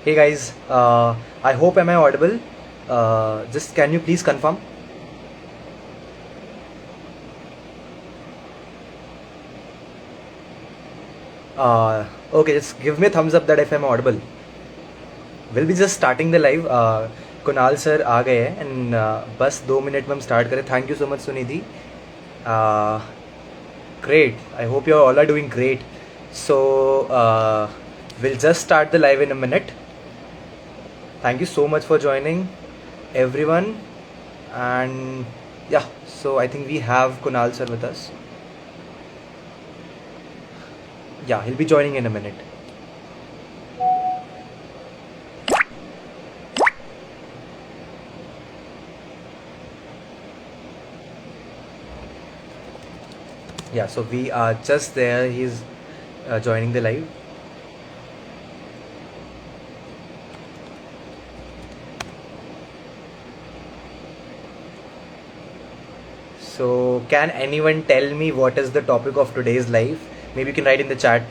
Hey guys, I hope am I audible? Just can you please confirm? Okay, just give me a thumbs up that if I'm audible. We'll be just starting the live. Kunal sir आ गए हैं and बस 2 minute में हम start करें. Thank you so much Sunidhi. Great. I hope you all are doing great. So we'll just start the live in a minute. Thank you so much for joining, everyone. And yeah, so I think we have Kunal sir with us. Yeah, he'll be joining in a minute. Yeah, so we are just there. He's joining the live. So, can anyone tell me what is the topic of today's live? Maybe you can write in the chat.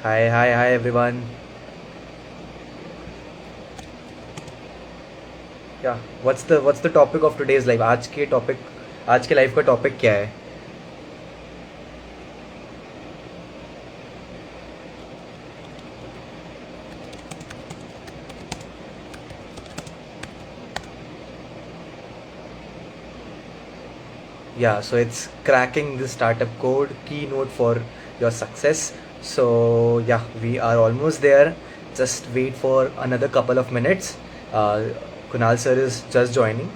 Hi everyone. Yeah, what's the topic of today's live? आज के live का topic क्या है? Yeah, so it's cracking the startup code keynote for your success. So yeah, we are almost there. Just wait for another couple of minutes. Kunal sir is just joining.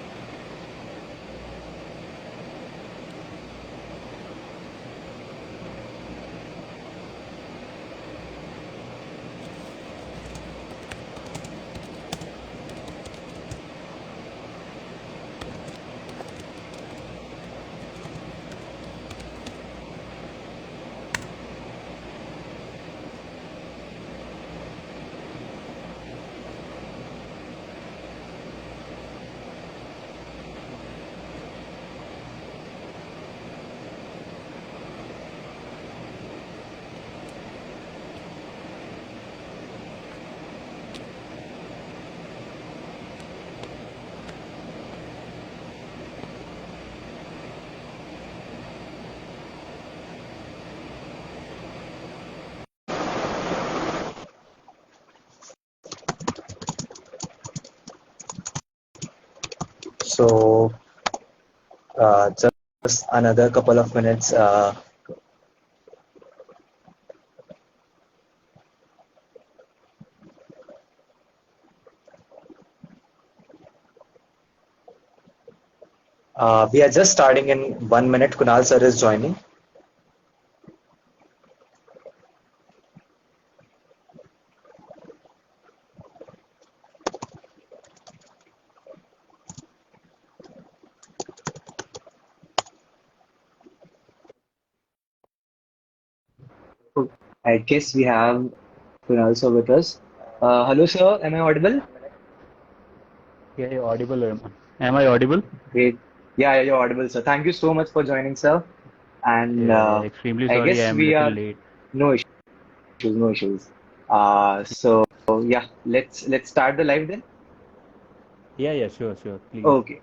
So just another couple of minutes. We are just starting in 1 minute. Kunal sir is joining. I guess we have Kunal sir with us. Hello sir, am I audible? Yeah, you're audible. Am I audible? Great. Yeah, you're audible, sir. Thank you so much for joining, sir. And Yeah, extremely I sorry, I guess am we little are late. no issues, no issues. So yeah, let's start the live then. Yeah, sure, please. Okay.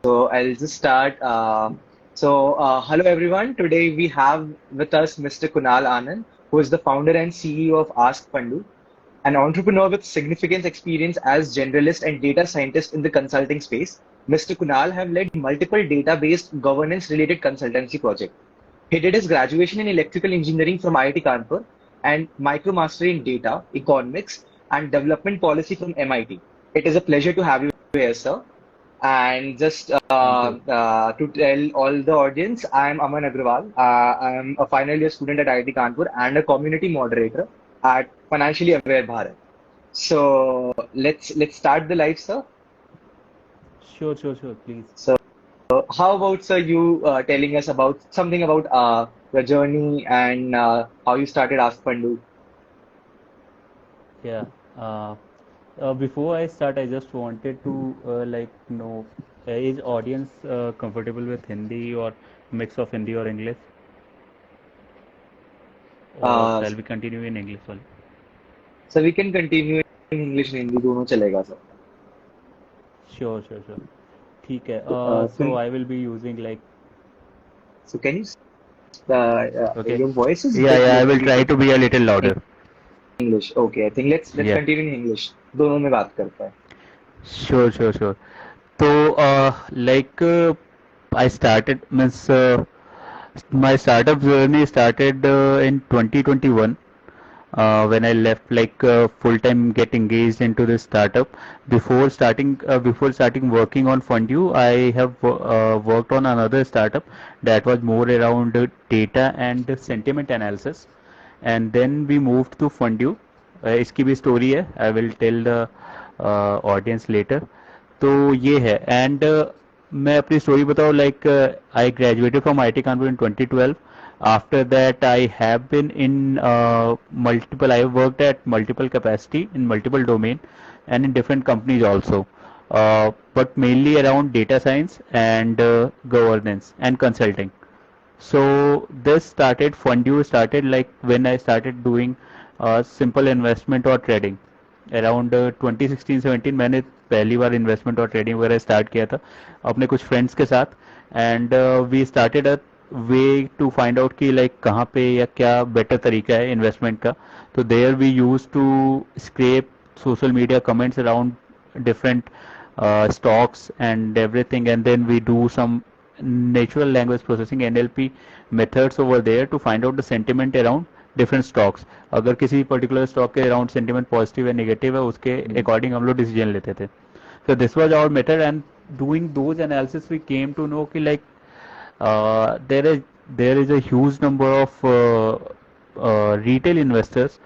So I'll just start. Hello everyone. Today we have with us Mr. Kunal Anand, who is the founder and CEO of Ask Pandu, an entrepreneur with significant experience as generalist and data scientist in the consulting space. Mr. Kunal have led multiple data-based governance-related consultancy projects. He did his graduation in electrical engineering from IIT Kanpur and micromastery in data, economics, and development policy from MIT. It is a pleasure to have you here, sir. And just Thank you. to tell all the audience, I am Aman Agrawal. I am a final year student at IIT Kanpur and a community moderator at Financially Aware Bharat. So let's start the live, sir. Sure, please. So how about sir you telling us about something about your journey and how you started Ask Pandu? Yeah. Uh, Before I start, I just wanted to know, is audience comfortable with Hindi or mix of Hindi or English? or uh, shall we continue in English only? so we can continue in English and Hindi दोनों चलेगा sir. Sure, sure, sure. ठीक है. So So I will be using like can you okay. your voice is a Yeah, bit yeah. I low will अभी try तक. to be a little louder. English. Okay, I think let's Yeah. continue in English. दोनों में बात करते हैं. Sure, sure, sure. So I started means my startup journey started in 2021 when I left full time get engaged into this startup. Before starting working on Fundu, I have worked on another startup that was more around data and sentiment analysis, and then we moved to Fundu. इसकी भी story है. I will tell the audience later. तो ये है and मैं अपनी story बताऊँ like I graduated from IT Kanpur in 2012. After that, I have been in multiple. I have worked at multiple capacity in multiple domain and in different companies also, but mainly around data science and governance and consulting. So this started Fundu started like when I started doing simple investment or trading. Around 2016-17 मैंने पहली बार investment और trading वगैरह start किया था अपने कुछ friends के साथ. And we started a way to find out कि लाइक कहाँ पे या क्या बेटर तरीका है इन्वेस्टमेंट का. तो there we use to scrape social media comments around different stocks and everything, and then we do some natural language processing NLP methods over there to find out the sentiment around different stocks. अगर किसी particular stock के around sentiment positive है negative है उसके according हम लोग decision लेते थे. So this was our method, and doing those analysis we came to know कि like there is a huge number of retail investors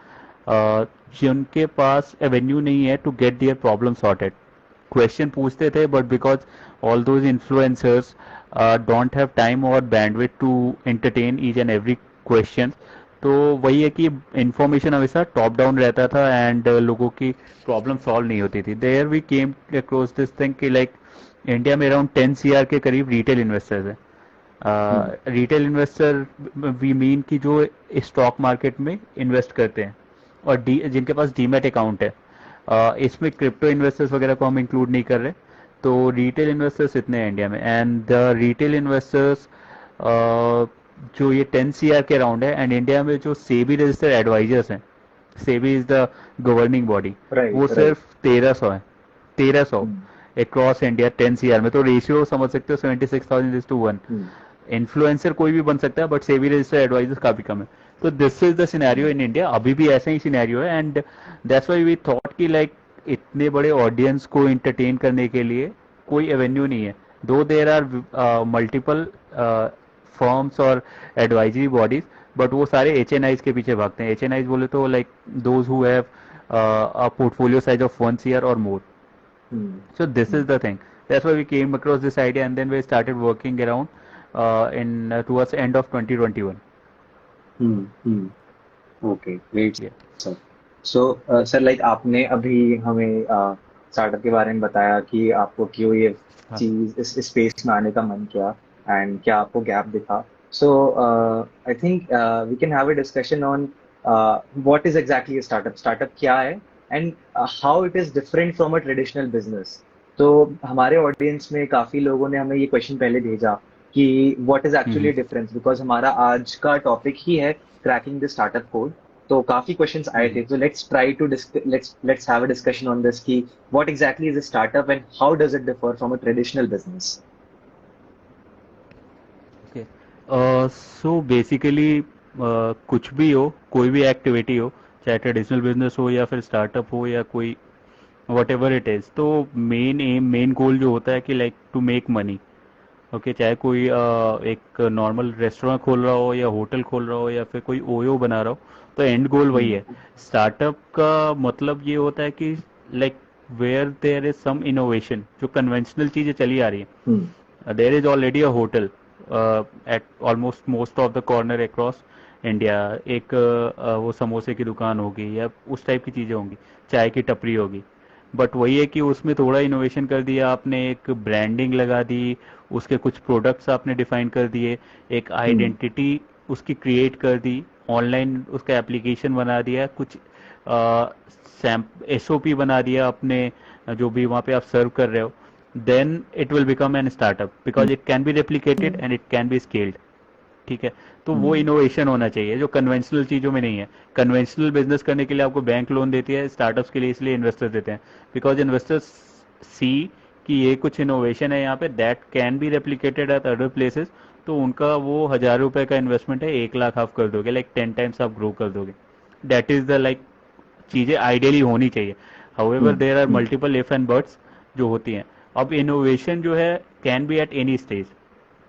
जिनके पास एवेन्यू नहीं है to get there problem sorted. Question पूछते थे but because all those influencers don't have time और bandwidth to entertain each and every question. तो वही है कि इंफॉर्मेशन हमेशा टॉप डाउन रहता था एंड लोगों की प्रॉब्लम सॉल्व नहीं होती थी. There we came across this thing कि लाइक इंडिया में अराउंड 10 CR के करीब रिटेल इन्वेस्टर्स हैं. रिटेल इन्वेस्टर वी मीन कि जो स्टॉक मार्केट में इन्वेस्ट करते हैं और जिनके पास डीमैट अकाउंट है. इसमें क्रिप्टो इन्वेस्टर्स वगैरह को हम इंक्लूड नहीं कर रहे. तो रिटेल इन्वेस्टर्स इतने हैं इंडिया में एंड द रिटेल इन्वेस्टर्स जो ये 10 CR के अराउंड है. एंड इंडिया में जो सेबी रजिस्टर्ड एडवाइजर्स हैं, SEBI is the governing body, वो सिर्फ 1300 है. 1300 अक्रॉस इंडिया 10 CR में. तो रेशियो समझ सकते हो 76,000:1. इन्फ्लुएंसर कोई भी बन सकता है बट सेबी रजिस्टर्ड एडवाइजर्स काफी कम है. तो this is the scenario in India. अभी भी ऐसा ही सिनेरियो है and that's why we thought कि लाइक इतने बड़े ऑडियंस को एंटरटेन करने के लिए कोई एवेन्यू नहीं है. दो देयर आर मल्टीपल फर्म्स और एडवाइजरी बॉडीज बट वो सारे HNIs के पीछे भागते हैं. HNIs बोले तो like those who have a portfolio size of 1 CR और मोर. So this is the thing. That's why we came across this idea and then we started working around in towards the end of 2021. Okay, great, Yeah. sir. So, sir, like आपने अभी हमें startup के बारे में बताया कि आपको क्यों ये हाँ. चीज इस स्पेस में आने का मन किया एंड क्या आपको गैप दिखा. So, I think we can have a discussion on what is exactly a startup. Startup क्या है and how it is different from a traditional business. तो हमारे ऑडियंस में काफी लोगों ने हमें ये क्वेश्चन पहले भेजा कि what is actually difference, because हमारा आज का टॉपिक ही है क्रैकिंग द स्टार्टअप कोड. तो काफी क्वेश्चंस आए थे. तो let's have a discussion on this कि what exactly is a startup and how does it differ from a traditional business. Okay. So basically कुछ भी हो, कोई भी एक्टिविटी हो, चाहे ट्रेडिशनल बिजनेस हो या फिर स्टार्टअप हो या कोई वट एवर इट इज़, तो मेन एम मेन गोल जो होता है कि like to make money. Okay, चाहे कोई एक नॉर्मल रेस्टोरेंट खोल रहा हो या होटल खोल रहा हो या फिर कोई ओयो बना रहा हो, तो एंड गोल वही है. स्टार्टअप का मतलब ये होता है कि like where there is some innovation. जो कन्वेंशनल चीज़ें चली आ रही हैं, there is already a hotel at almost most of the corner across India. एक वो समोसे की दुकान होगी या उस टाइप की चीज़ें होंगी, चाय की टपरी होगी. बट वही है कि उसमें थोड़ा इनोवेशन कर दिया आपने, एक ब्रांडिंग लगा दी, उसके कुछ प्रोडक्ट्स आपने डिफाइन कर दिए, एक आइडेंटिटी उसकी क्रिएट कर दी ऑनलाइन उसका एप्लीकेशन बना दिया, कुछ एसओपी बना दिया अपने जो भी वहाँ पे आप सर्व कर रहे हो, then it will become an startup because it can be replicated and it can be scaled. ठीक है, तो वो इनोवेशन होना चाहिए जो कन्वेंशनल चीज़ों में नहीं है। कन्वेंशनल बिजनेस करने के लिए आपको बैंक लोन देती है, स्टार्टअप्स के लिए इसलिए इन्वेस्टर्स देते हैं, बिकॉज इन्वेस्टर्स सी कि ये कुछ इनोवेशन है यहाँ पे that can be replicated eight other places, तो उनका वो 1,000 रुपए का इन्वेस्टमेंट है 1 लाख आप कर दोगे, लाइक 10 टाइम्स आप ग्रो कर दोगे। दैट इज द लाइक चीज़ें आइडियली होनी चाहिए। However there are multiple if and buts जो होती हैं। अब इनोवेशन जो है can be at any stage.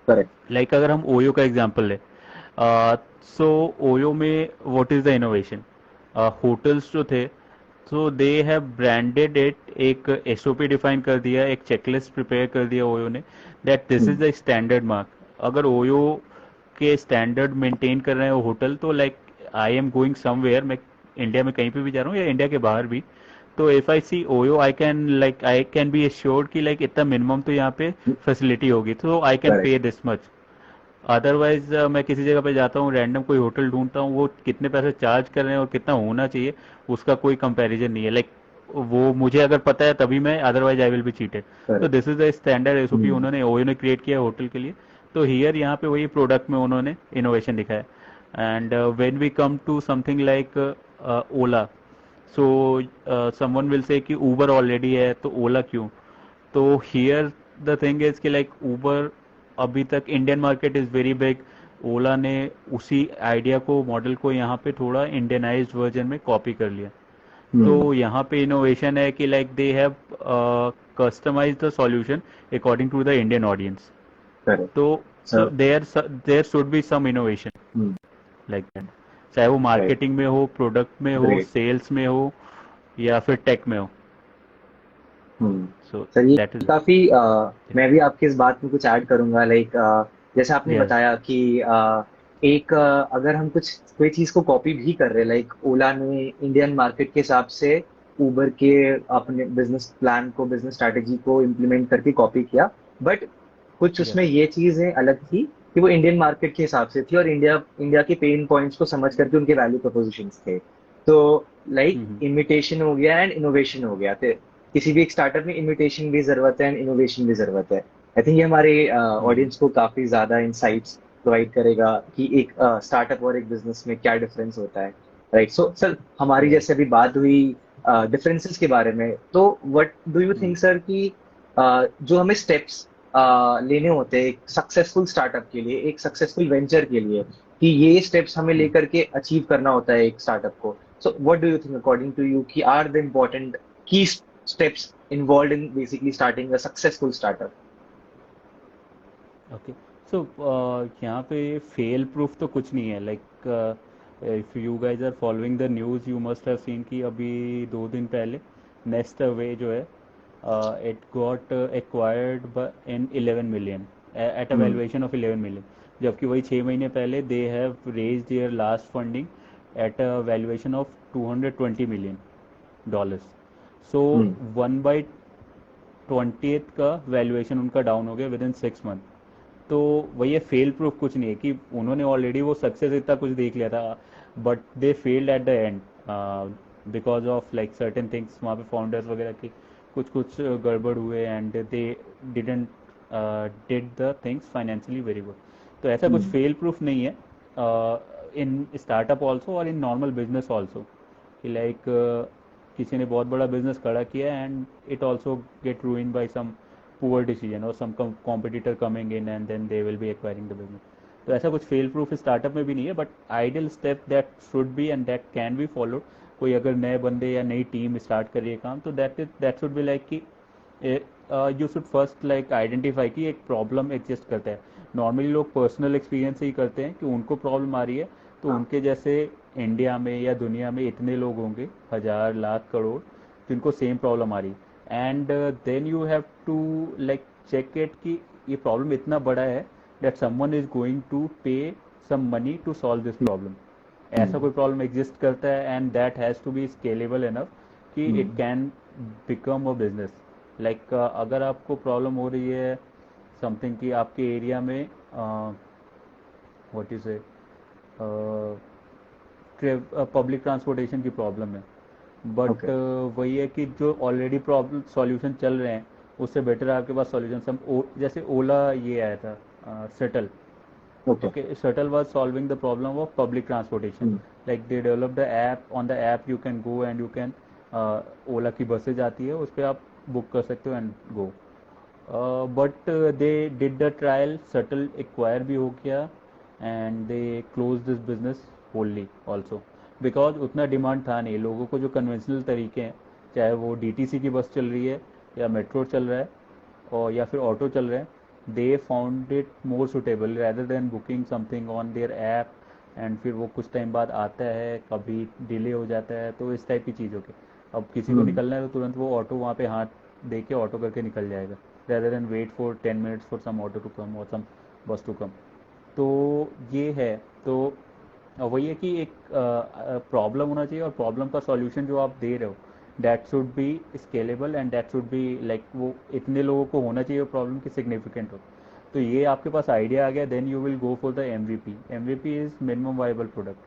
Correct. Like अगर हम ओयो का एग्जांपल लें, सो ओयो में what is the innovation, hotels जो थे, so they have branded it, एक एसओपी डिफाइन कर दिया, एक चेकलिस्ट प्रिपेयर कर दिया ओयो ने, that this is the standard mark. अगर ओयो के स्टैंडर्ड मेंटेन कर रहे हैं होटल, तो like I am going somewhere, मैं इंडिया में कहीं पे भी जा रहा हूँ या इंडिया के बाहर भी, तो if I see OYO I can be assured कि लाइक इतना मिनिमम तो यहाँ पे फैसिलिटी होगी, तो I can pay correct. This much. Otherwise मैं किसी जगह पे जाता हूँ, रैंडम कोई होटल ढूंढता हूँ, वो कितने पैसे चार्ज कर रहे हैं और कितना होना चाहिए उसका कोई कंपैरिजन नहीं है। लाइक वो मुझे अगर पता है तभी मैं, otherwise I will be cheated. तो correct. This is the standard SOP उन्होंने ओयो ने क्रिएट किया है होटल के लिए। तो हियर यहाँ पे वही प्रोडक्ट में उन्होंने इनोवेशन दिखाया। And when we come to something like Ola, so someone will say कि ऊबर ऑलरेडी है तो ओला क्यों। तो हियर द थिंग इज कि लाइक ऊबर अभी तक Indian market is very big, Ola ने उसी आइडिया को, मॉडल को यहाँ पे थोड़ा इंडियनाइज्ड वर्जन में कॉपी कर लिया। तो यहाँ पे इनोवेशन है कि like they have customise the solution according to the Indian audience. Correct. तो sir. There should be some innovation like that, चाहे वो राइट। मार्केटिंग में हो, प्रोडक्ट में हो, ग्रेट। सेल्स में हो, या फिर टेक में हो। सो सर, ये दैट इज काफी मैं भी आपकी इस बात में कुछ ऐड करूंगा, लाइक जैसे आपने यस। बताया कि एक अगर हम कुछ कोई चीज को कॉपी भी कर रहे हैं, लाइक ओला ने इंडियन मार्केट के हिसाब से उबर के अपने बिजनेस प्लान को, बिजनेस स्ट्रैटेजी को इम्प्लीमेंट करके कॉपी किया, बट कुछ उसमें यस। ये चीजें अलग थी कि वो इंडियन मार्केट के हिसाब से थी और इंडिया इंडिया के पेन पॉइंट्स को समझ करके उनके वैल्यू प्रोपोजिशंस थे। तो लाइक इमिटेशन हो गया एंड इनोवेशन हो गया। तो किसी भी एक स्टार्टअप में इमिटेशन भी जरूरत है एंड इनोवेशन भी जरूरत है। आई थिंक ये हमारे ऑडियंस को काफी ज्यादा इंसाइट्स प्रोवाइड करेगा कि एक स्टार्टअप और एक बिजनेस में क्या डिफरेंस होता है। राइट। सो सर, हमारी राइट। जैसे अभी बात हुई डिफरेंसेस के बारे में, तो what do you think sir कि जो हमें स्टेप्स लेने होते हैं एक सक्सेसफुल स्टार्टअप के लिए, एक सक्सेसफुल वेंचर के लिए, कि ये स्टेप्स हमें लेकर के अचीव करना होता है एक स्टार्टअप को। So what do you think according to you कि are the important key steps involved in basically starting a successful startup? Okay, so यहाँ पे फेल प्रूफ तो कुछ नहीं है। Like if you guys are following the news, you must have seen कि अभी 2 दिन पहले नेस्ट अवे जो है, it got acquired in 11 million at a Hmm. Valuation of 11 million, जबकि वही 6 महीने पहले they have raise their last funding at a valuation of $220 million। So Hmm. 1/20 का वैल्यूएशन उनका डाउन हो गया विद इन 6 मंथ। तो वही फेल प्रूफ कुछ नहीं है कि उन्होंने ऑलरेडी वो सक्सेस इतना कुछ देख लिया था, but they failed eight the and because of like certain things, वहाँ पे फाउंडर्स वगैरह की कुछ कुछ गड़बड़ हुए and they didn't did the things financially very good. तो ऐसा कुछ Hmm. फेल प्रूफ नहीं है इन स्टार्टअप ऑल्सो और इन नॉर्मल बिजनेस ऑल्सो, कि लाइक किसी ने बहुत बड़ा बिजनेस खड़ा किया and it also get ruin by some poor decision or some competitor coming in and then they will be acquiring the business। तो ऐसा कुछ फेल प्रूफ स्टार्टअप में भी नहीं है, but ideal step that should be and that can be followed. कोई अगर नए बंदे या नई टीम स्टार्ट कर रही है काम, तो दैट शुड बी लाइक कि you should first like identify कि एक प्रॉब्लम एग्जिस्ट करता है। नॉर्मली लोग पर्सनल एक्सपीरियंस से ही करते हैं कि उनको प्रॉब्लम आ रही है, तो उनके जैसे इंडिया में या दुनिया में इतने लोग होंगे, हजार लाख करोड़, जिनको सेम प्रॉब्लम आ रही है, and then you have to like check it कि ये प्रॉब्लम इतना बड़ा है that someone is going to pay some money to solve this problem. ऐसा Hmm. कोई प्रॉब्लम एग्जिस्ट करता है and that has to be scalable enough कि it Hmm. Can become a business. Like अगर आपको प्रॉब्लम हो रही है समथिंग कि आपके एरिया में व्हाट इज पब्लिक ट्रांसपोर्टेशन की प्रॉब्लम है, बट ओके वही है कि जो ऑलरेडी प्रॉब्लम सॉल्यूशन चल रहे हैं उससे बेटर आपके पास सॉल्यूशन जैसे ओला ये आया था, shuttle. Okay Okay, shuttle was solving the problem of public transportation. Like they developed the app. On the app you can go and you can ओला की बसेज आती है उस पर आप बुक कर सकते हो and go. But they did the trial, shuttle acquire भी हो गया and they close this business होल्ली also, because उतना डिमांड था नहीं. लोगों को जो कन्वेंशनल तरीके हैं, चाहे वो डीटीसी की बस चल रही है या मेट्रो चल रहा है और या फिर ऑटो चल रहे हैं, they found it more suitable rather than booking something on their app and फिर वो कुछ टाइम बाद आता है, कभी डिले हो जाता है, तो इस टाइप की चीज़ों के. अब किसी को निकलना है तो तुरंत वो ऑटो वहाँ पे हाथ दे के ऑटो करके निकल जाएगा, rather than wait for 10 minutes for some auto to come or some bus to come. तो ये है. तो वही है कि एक प्रॉब्लम होना चाहिए और प्रॉब्लम का सॉल्यूशन जो आप दे रहे हो that should be scalable and that should be like वो इतने लोगों को होना चाहिए प्रॉब्लम की सिग्निफिकेंट हो. तो ये आपके पास आइडिया आ गया, then you will go for the MVP. MVP is minimum viable product.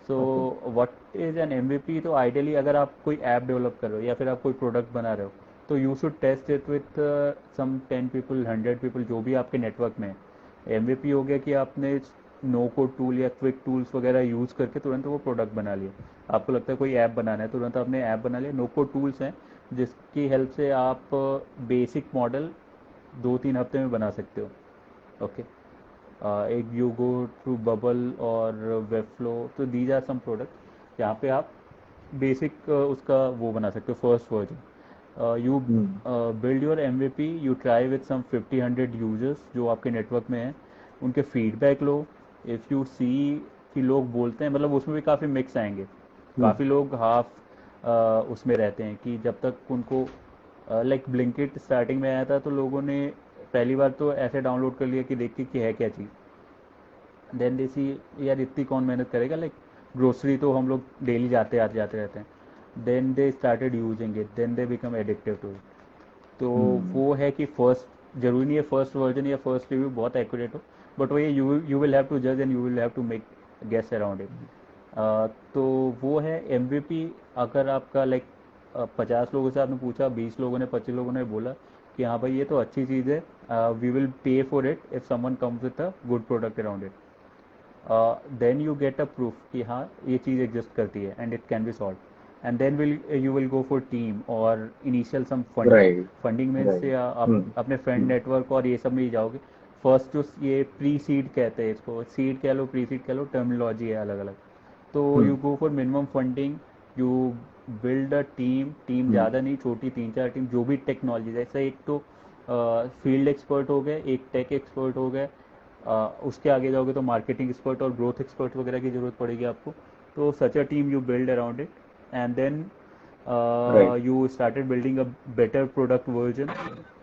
So okay what is an MVP? तो आइडियली अगर आप कोई ऐप डेवलप कर रहे हो या फिर आप कोई प्रोडक्ट बना रहे हो तो you should test it with some 10 people, 100 people, जो भी आपके नेटवर्क में है. एमवीपी हो गया कि आपने नो कोड टूल या क्विक टूल्स वगैरह यूज़ करके तुरंत वो प्रोडक्ट बना लिया. आपको लगता है कोई ऐप बनाना है, तुरंत आपने ऐप बना लिया. नो कोड टूल्स हैं जिसकी हेल्प से आप बेसिक मॉडल 2-3 हफ्ते में बना सकते हो. ओके, एक यू गो थ्रू बबल और वेबफ्लो, तो दीज आर सम प्रोडक्ट जहाँ पे आप बेसिक उसका वो बना सकते हो first version. You build your MVP, you try with some 50-100 users जो आपके नेटवर्क में हैं, उनके फीडबैक लो. इफ़ यू सी कि लोग बोलते हैं, मतलब उसमें भी काफ़ी मिक्स आएंगे. काफ़ी लोग हाफ उसमें रहते हैं कि जब तक उनको लाइक ब्लिंकिट स्टार्टिंग में आया था तो लोगों ने पहली बार तो ऐसे डाउनलोड कर लिया कि देख के कि है क्या चीज़. देन दे सी यार इतनी कौन मेहनत करेगा, लाइक ग्रोसरी तो हम लोग डेली जाते आते जाते रहते हैं. Then they started using it, then they become addictive to it. तो वो है कि फर्स्ट जरूरी नहीं है फर्स्ट वर्जन या फर्स्ट रिव्यू बहुत एक्यूरेट हो, बट वो ये यू विल हैव टू जज and you will have to make guess around it. तो वो है एमवीपी. अगर आपका लाइक 50 लोगों से आपने पूछा, 20 लोगों ने 25 लोगों ने बोला कि हाँ भाई ये तो अच्छी चीज़ है, we will pay for it if someone comes with a good product around it, then you get a proof कि हाँ ये चीज़ एग्जिस्ट करती है and it can be solve. And then you will go for team और initial some funding. Right funding में से right आप अपने फ्रेंड नेटवर्क और ये सब में ही जाओगे. फर्स्ट जो ये प्री सीड कहते हैं, इसको सीड कह लो, प्री सीड कह लो, टर्मिनोलॉजी है अलग अलग. तो you go for minimum funding, you build a team. Team ज़्यादा नहीं, छोटी 3-4 टीम, जो भी टेक्नोलॉजी, जैसे एक तो फील्ड एक्सपर्ट हो गए, एक टेक एक्सपर्ट हो गए, उसके आगे जाओगे तो मार्केटिंग एक्सपर्ट और ग्रोथ एक्सपर्ट वगैरह की ज़रूरत पड़ेगी आपको. तो such a team you build around it and then right you started building a better product version.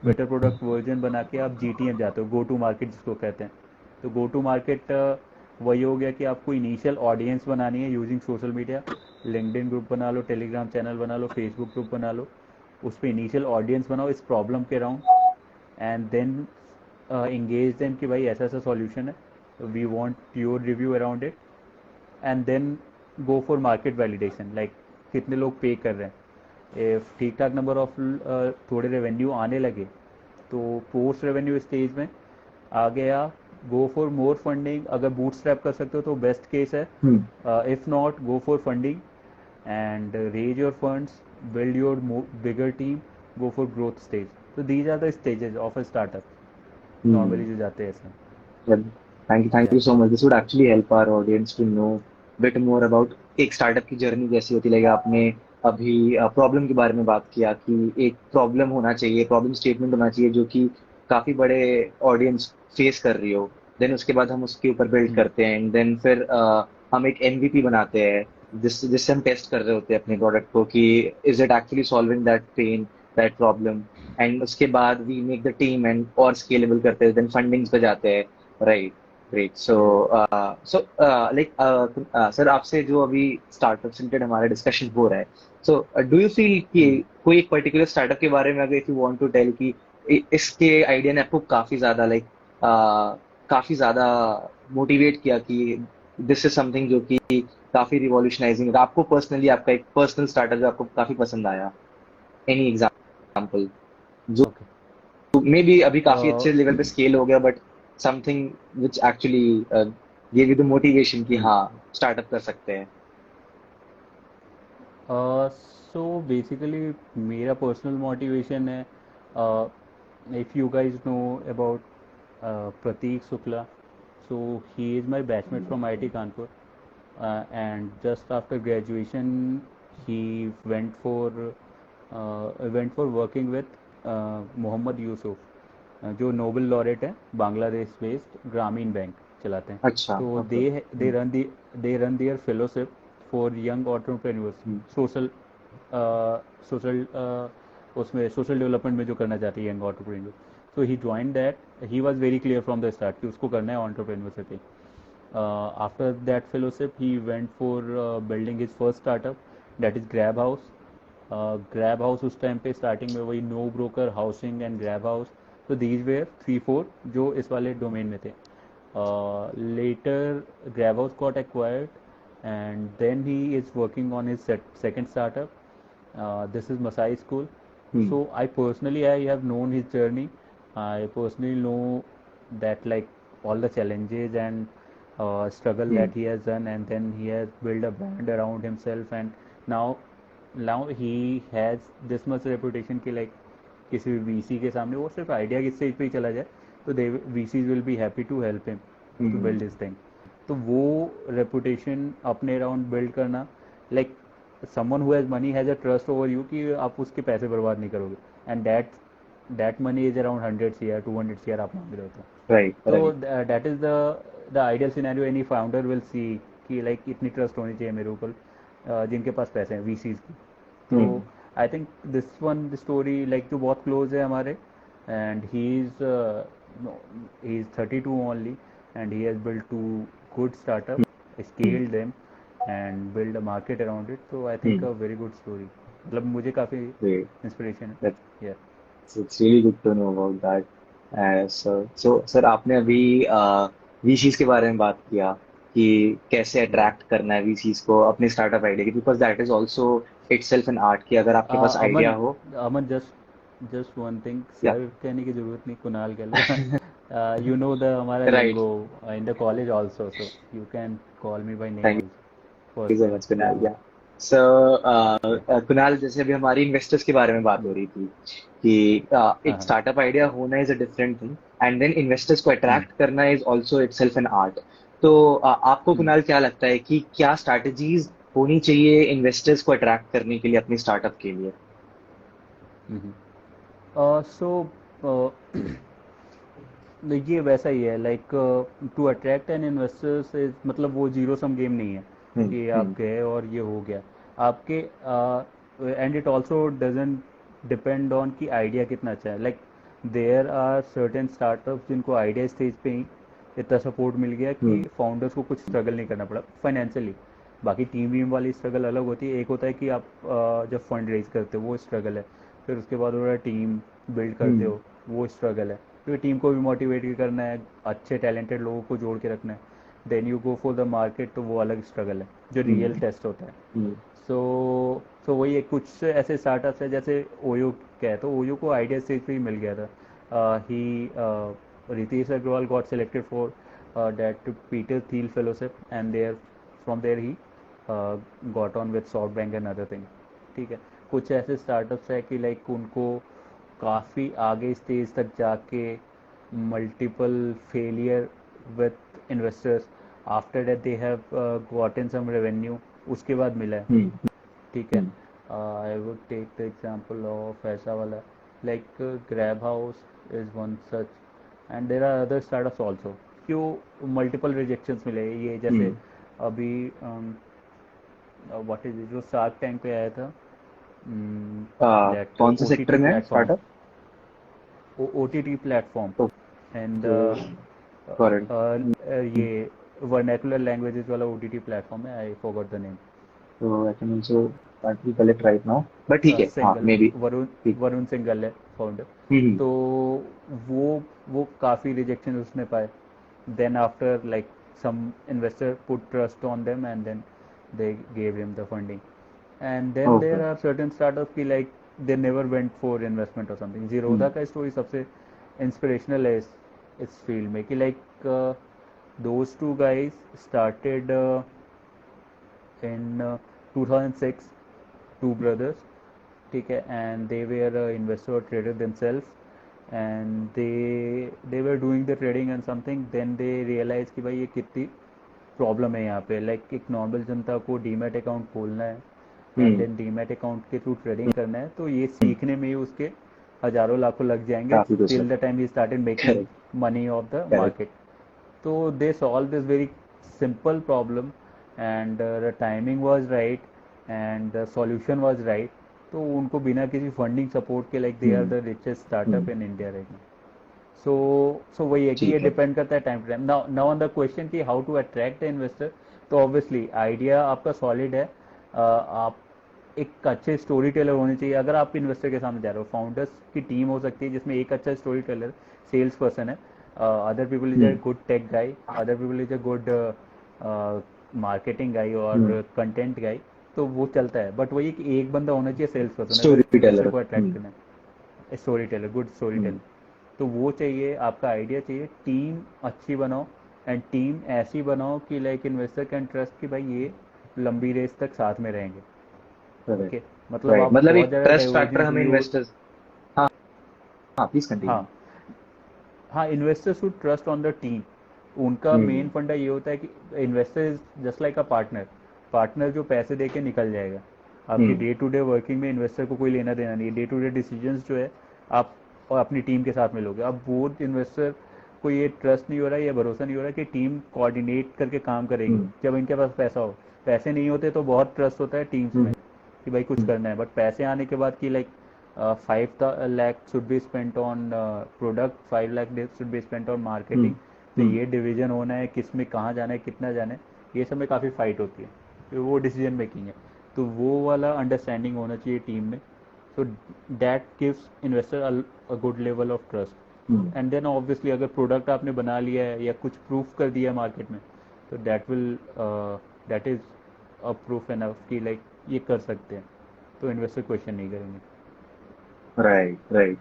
Better product version बना के आप जीटीएम जाते हो, गो टू मार्केट जिसको कहते हैं. तो गो टू मार्केट वही हो गया कि आपको इनिशियल ऑडियंस बनानी है using social media. LinkedIn group बना लो, टेलीग्राम चैनल बना लो, फेसबुक ग्रुप बना लो, उस पर इनिशियल ऑडियंस बनाओ इस प्रॉब्लम के around and then engage them कि भाई ऐसा ऐसा सॉल्यूशन है, we want your review around it and then go for market validation. Like कितने लोग पे कर रहे हैं, इफ ठीक ठाक नंबर ऑफ थोड़े रेवेन्यू आने लगे तो पोस्ट रेवेन्यू स्टेज में आ गया, गो फॉर मोर फंडिंग. अगर बूट स्ट्रैप कर सकते हो तो बेस्ट केस है. If not, go for funding and raise your funds, build your bigger team, go for growth stage. तो these are the stages of a startup normally जो जाते हैं इसमें. Well, thank या you so much. This would actually help our audience to know bit more about एक startup की journey कैसी होती है. Like आपने अभी प्रॉब्लम के बारे में बात किया कि एक प्रॉब्लम होना चाहिए, प्रॉब्लम स्टेटमेंट होना चाहिए जो कि काफी बड़े ऑडियंस फेस कर रही हो. देन उसके बाद हम उसके ऊपर बिल्ड करते हैं एंड देन फिर हम एक एमवीपी बनाते हैं जिससे हम टेस्ट कर रहे होते हैं अपने प्रोडक्ट को कि is it actually solving that pain, that problem. And उसके बाद we make the team and और स्केलेबल करते हैं, देन फंडिंग्स पे जाते हैं. Right great. So like sir आपसे जो अभी स्टार्टअप से रिलेटेड हमारा डिस्कशन हो रहा है, सो डू यू फील कि कोई एक पर्टिकुलर स्टार्टअप के बारे में अगर if you want to tell कि इसके आइडिया ने आपको काफी ज्यादा काफी ज्यादा मोटिवेट किया कि दिस इज समथिंग जो कि काफी रिवॉल्यूशनाइजिंग, आपको पर्सनली आपका एक पर्सनल स्टार्टअप जो आपको काफी पसंद आया, एनी एग्जांपल जो ओके। मे बी अभी काफी अच्छे लेवल पे स्केल हो गया, but something which actually give you the motivation कि हाँ स्टार्टअप कर सकते हैं। सो बेसिकली मेरा पर्सनल मोटिवेशन है, if you guys know about Prateek Shukla. So he is my batchmate from IIT Kanpur, and just after graduation, he went for working with Mohammad Yusuf, जो Nobel laureate है, Bangladesh based Grameen Bank चलाते हैं। अच्छा, तो okay. They run their fellowship for young entrepreneurs, social social उसमें social development में जो करना चाहते हैं young entrepreneur. So he join that, he was very clear from the start कि उसको करना है entrepreneurship. After that fellowship he went for building his first startup, that is Grab House. Grab House उस टाइम पे स्टार्टिंग में वही नो ब्रोकर हाउसिंग एंड ग्रैब हाउस, तो दीज वेयर 3-4 जो इस वाले डोमेन में थे। Later, Grabhouse got acquired, and then he is working on his second startup. This is Masai School. So I have known his journey. I personally know that like all the challenges and struggle that he has done, and then he has built a brand around himself, and now now he has this much reputation कि like किसी भी VC के सामने वो सिर्फ idea की stage पे ही चला जाए तो they VCs will be happy to help him to build this thing. तो वो रेपुटेशन अपने अराउंड बिल्ड करना, like someone who has money has a trust over you कि आप उसके पैसे बर्बाद नहीं करोगे, and that money is around 100 CR 200 CR आप मांग रहे हो। राइट, तो right. That is the ideal scenario any founder will see कि लाइक इतनी ट्रस्ट होनी चाहिए मेरे ऊपर, जिनके पास पैसे हैं वीसीज की। तो आई थिंक दिस स्टोरी लाइक जो बहुत क्लोज है हमारे, and he is 32 only, and he has built two good startup, scaled them, and build a market around it. So I think a very good story, मतलब मुझे काफ़ी great. Inspiration है। yeah. It's really good to know about that. So sir आपने अभी VCs के बारे में बात किया कि कैसे अट्रैक्ट करना है वीसीज को अपने स्टार्टअप आइडिया की, because that is also itself an art कि अगर आपके पास आइडिया अमन हो। अमन जस्ट जस्ट वन थिंग, या सर कहने की जरूरत नहीं, कुणाल कह लो। यू नो द हमारा right. Lingo in the college also, so you can call me by name thank also you first so name. Much Kunal. या सो या कुणाल, जैसे अभी हमारी इन्वेस्टर्स के बारे में बात हो रही थी कि एक हाँ स्टार्टअप आइडिया होना is a different thing, and then investors को अट्रैक्ट करना is also itself an art. तो आपको कुणाल क्या लगता है कि क्या स्ट्रैटेजीज होनी चाहिए इन्वेस्टर्स को अट्रैक्ट करने के लिए अपनी स्टार्टअप के लिए? सो ये वैसा ही है, like to attract an investors is, मतलब वो जीरो सम गेम नहीं है हम्म, कि आप गए और ये हो गया आपके। And it also doesn't depend on कि आइडिया कितना अच्छा है। Like there are certain startups जिनको आइडिया स्टेज पे ही इतना सपोर्ट मिल गया कि हम्म, फाउंडर्स को कुछ स्ट्रगल नहीं करना पड़ा फाइनेंशियली। बाकी टीम वीम वाली स्ट्रगल अलग होती है, एक होता है कि आप जब फंड रेज करते हो वो स्ट्रगल है, फिर उसके बाद हो रहा है टीम बिल्ड करते हम्म, हो वो स्ट्रगल है, क्योंकि टीम को भी मोटिवेट भी करना है, अच्छे टैलेंटेड लोगों को जोड़ के रखना है। Then you go for the market, तो वो अलग स्ट्रगल है जो रियल हम्म, टेस्ट होता है। हम्म, सो वही है, कुछ ऐसे स्टार्टअप्स है जैसे ओयो क्या है, तो ओयो को आइडिया स्टेज पे ही मिल गया था। He Ritesh Agarwal got selected for that Peter Thiel fellowship, and there from there he got on with SoftBank and other thing. ठीक है, कुछ ऐसे स्टार्टअप्स है कि लाइक उनको काफ़ी आगे स्टेज तक जाके multiple failure with investors, after that they have gotten some revenue, उसके बाद मिला है। हम्म, ठीक है, I would take the example of ऐसा वाला, like grab house is one such, and there are other startups also क्यों मल्टीपल रिजेक्शंस मिले। ये जैसे हम्म। अभी व्हाट इज जो शार्क टैंक पे आया था, दैट कौन से ओ टी सेक्टर टी में platform, startup? OTT platform, and okay, got ये वर्नैकुलर लैंग्वेजेस वाला OTT प्लेटफॉर्म है, आई फॉरगॉट द नेम। तो I can also can't recollect right now, but ठीक है, हाँ सिंगल मे बी। वरुण ठीक। वरुण सिंगल है फाउंडर। हम्म, तो वो काफ़ी रिजेक्शन उसने पाए। Then after like some investor put trust on them and then they gave him the funding. And then Okay. there are certain startups की like they never went for investment or something. Zerodha का story सबसे inspirational है इस field में कि like those two guys started in 2006, two brothers, ठीक है, and they were investor trader themselves, and they were doing the trading and something, then they realized कि भाई ये कितनी प्रॉब्लम है यहाँ पे, लाइक एक नॉर्मल जनता को डीमैट अकाउंट खोलना है and hmm then demat account के थ्रू ट्रेडिंग करना है, तो ये सीखने में ही उसके हजारों लाखों लग जाएंगे काफी कुछ है। Till the time he started making correct money of the correct. Market. So they solved this very simple problem, and the timing was right and the solution was right. तो उनको बिना किसी फंडिंग सपोर्ट के like they are hmm the richest startup hmm. In India right now. So वही है कि ये ठीक है। डिपेंड करता है time to time. Now now on the question कि how to attract the investor, तो ऑब्वियसली आइडिया आपका सॉलिड है. आप एक अच्छे स्टोरी टेलर होने चाहिए. अगर आप इन्वेस्टर के सामने जा रहे हो, फाउंडर्स की टीम हो सकती है जिसमें एक अच्छा स्टोरी टेलर सेल्स पर्सन है, other people is a hmm good tech guy, other people is a good marketing गाई और हम्म। कंटेंट गाई, तो वो चलता है. बट वही कि एक बंदा होना चाहिए सेल्स पर्सन अगर स्टोरी इन्वेस्टर टेलर। को अट्रैक्ट करना है, story teller, good story teller. Hmm तो वो चाहिए, आपका आइडिया चाहिए, टीम अच्छी बनाओ एंड टीम ऐसी बनाओ कि लाइक इन्वेस्टर कैन ट्रस्ट कि भाई ये लंबी रेस तक साथ में रहेंगे. करेक्ट। ओके, मतलब राइट, आप मतलब बहुत एक ज़्यादा ट्रस्ट फैक्टर डाइवर्जेंस हमें व्यू. इन्वेस्टर्स। हाँ प्लीज कंटिन्यू। हाँ हाँ, investors should trust on the team. उनका मेन हम्म फंडा ये होता है कि investor is just like a partner. Partner जो पैसे दे के निकल जाएगा. आपकी हम्म डे टू डे वर्किंग में इन्वेस्टर को कोई लेना देना नहीं है. डे टू डे डिसीजंस जो है आप और अपनी टीम के साथ में लोगे. अब वो इन्वेस्टर को ये ट्रस्ट नहीं हो रहा है, ये भरोसा नहीं हो रहा है कि टीम कोऑर्डिनेट करके काम करेगी हम्म जब इनके पास पैसा हो. पैसे नहीं होते तो बहुत ट्रस्ट होता है टीम्स में हम्म कि भाई कुछ हम्म करना है, बट पैसे आने के बाद कि like 5 lakh should be spent on product, 5 lakh should be spent on marketing. तो हम्म। ये डिवीजन होना है, किस में कहाँ जाना है, कितना जाना है, ये सब में काफ़ी फाइट होती है. तो वो डिसीजन मेकिंग है, तो वो वाला अंडरस्टैंडिंग होना चाहिए टीम में. So that gives investor a good level of hmm. Trust. And then obviously अगर प्रोडक्ट आपने बना लिया है या कुछ प्रूफ कर दिया मार्केट में, तो that is a proof enough कि लाइक ये कर सकते हैं, तो इन्वेस्टर क्वेश्चन नहीं करेंगे. Right right.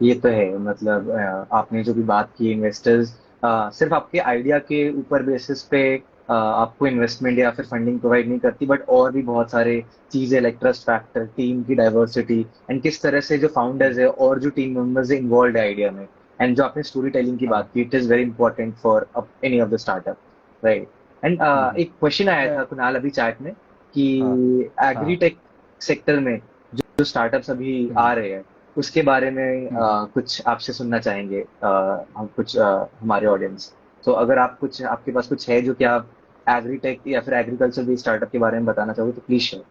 ये तो है, मतलब आपने जो भी बात की, इन्वेस्टर्स सिर्फ आपके आइडिया के ऊपर बेसिस पे आपको इन्वेस्टमेंट या फिर फंडिंग प्रोवाइड नहीं करती, बट और भी बहुत सारे चीजें लाइक ट्रस्ट फैक्टर, टीम की डाइवर्सिटी, एंड किस तरह से जो फाउंडर्स हम्म, है और जो टीम मेंबर्स है इन्वॉल्व है आइडिया में, एंड जो आपने स्टोरी टेलिंग की हाँ. बात की, it is very important for any of the startup. Right. And एक क्वेश्चन आया अ, था कुणाल अभी चैट में कि हाँ हाँ. एग्रीटेक सेक्टर में जो स्टार्टअप्स अभी हम्म, आ रहे हैं उसके बारे में हम्म. कुछ आपसे सुनना चाहेंगे, हम कुछ हमारे ऑडियंस। तो अगर आप कुछ, आपके पास कुछ है जो कि आप एग्रीटेक या फिर एग्रीकल्चर बेस्ड स्टार्टअप के बारे में बताना चाहोगे तो प्लीज शेयर।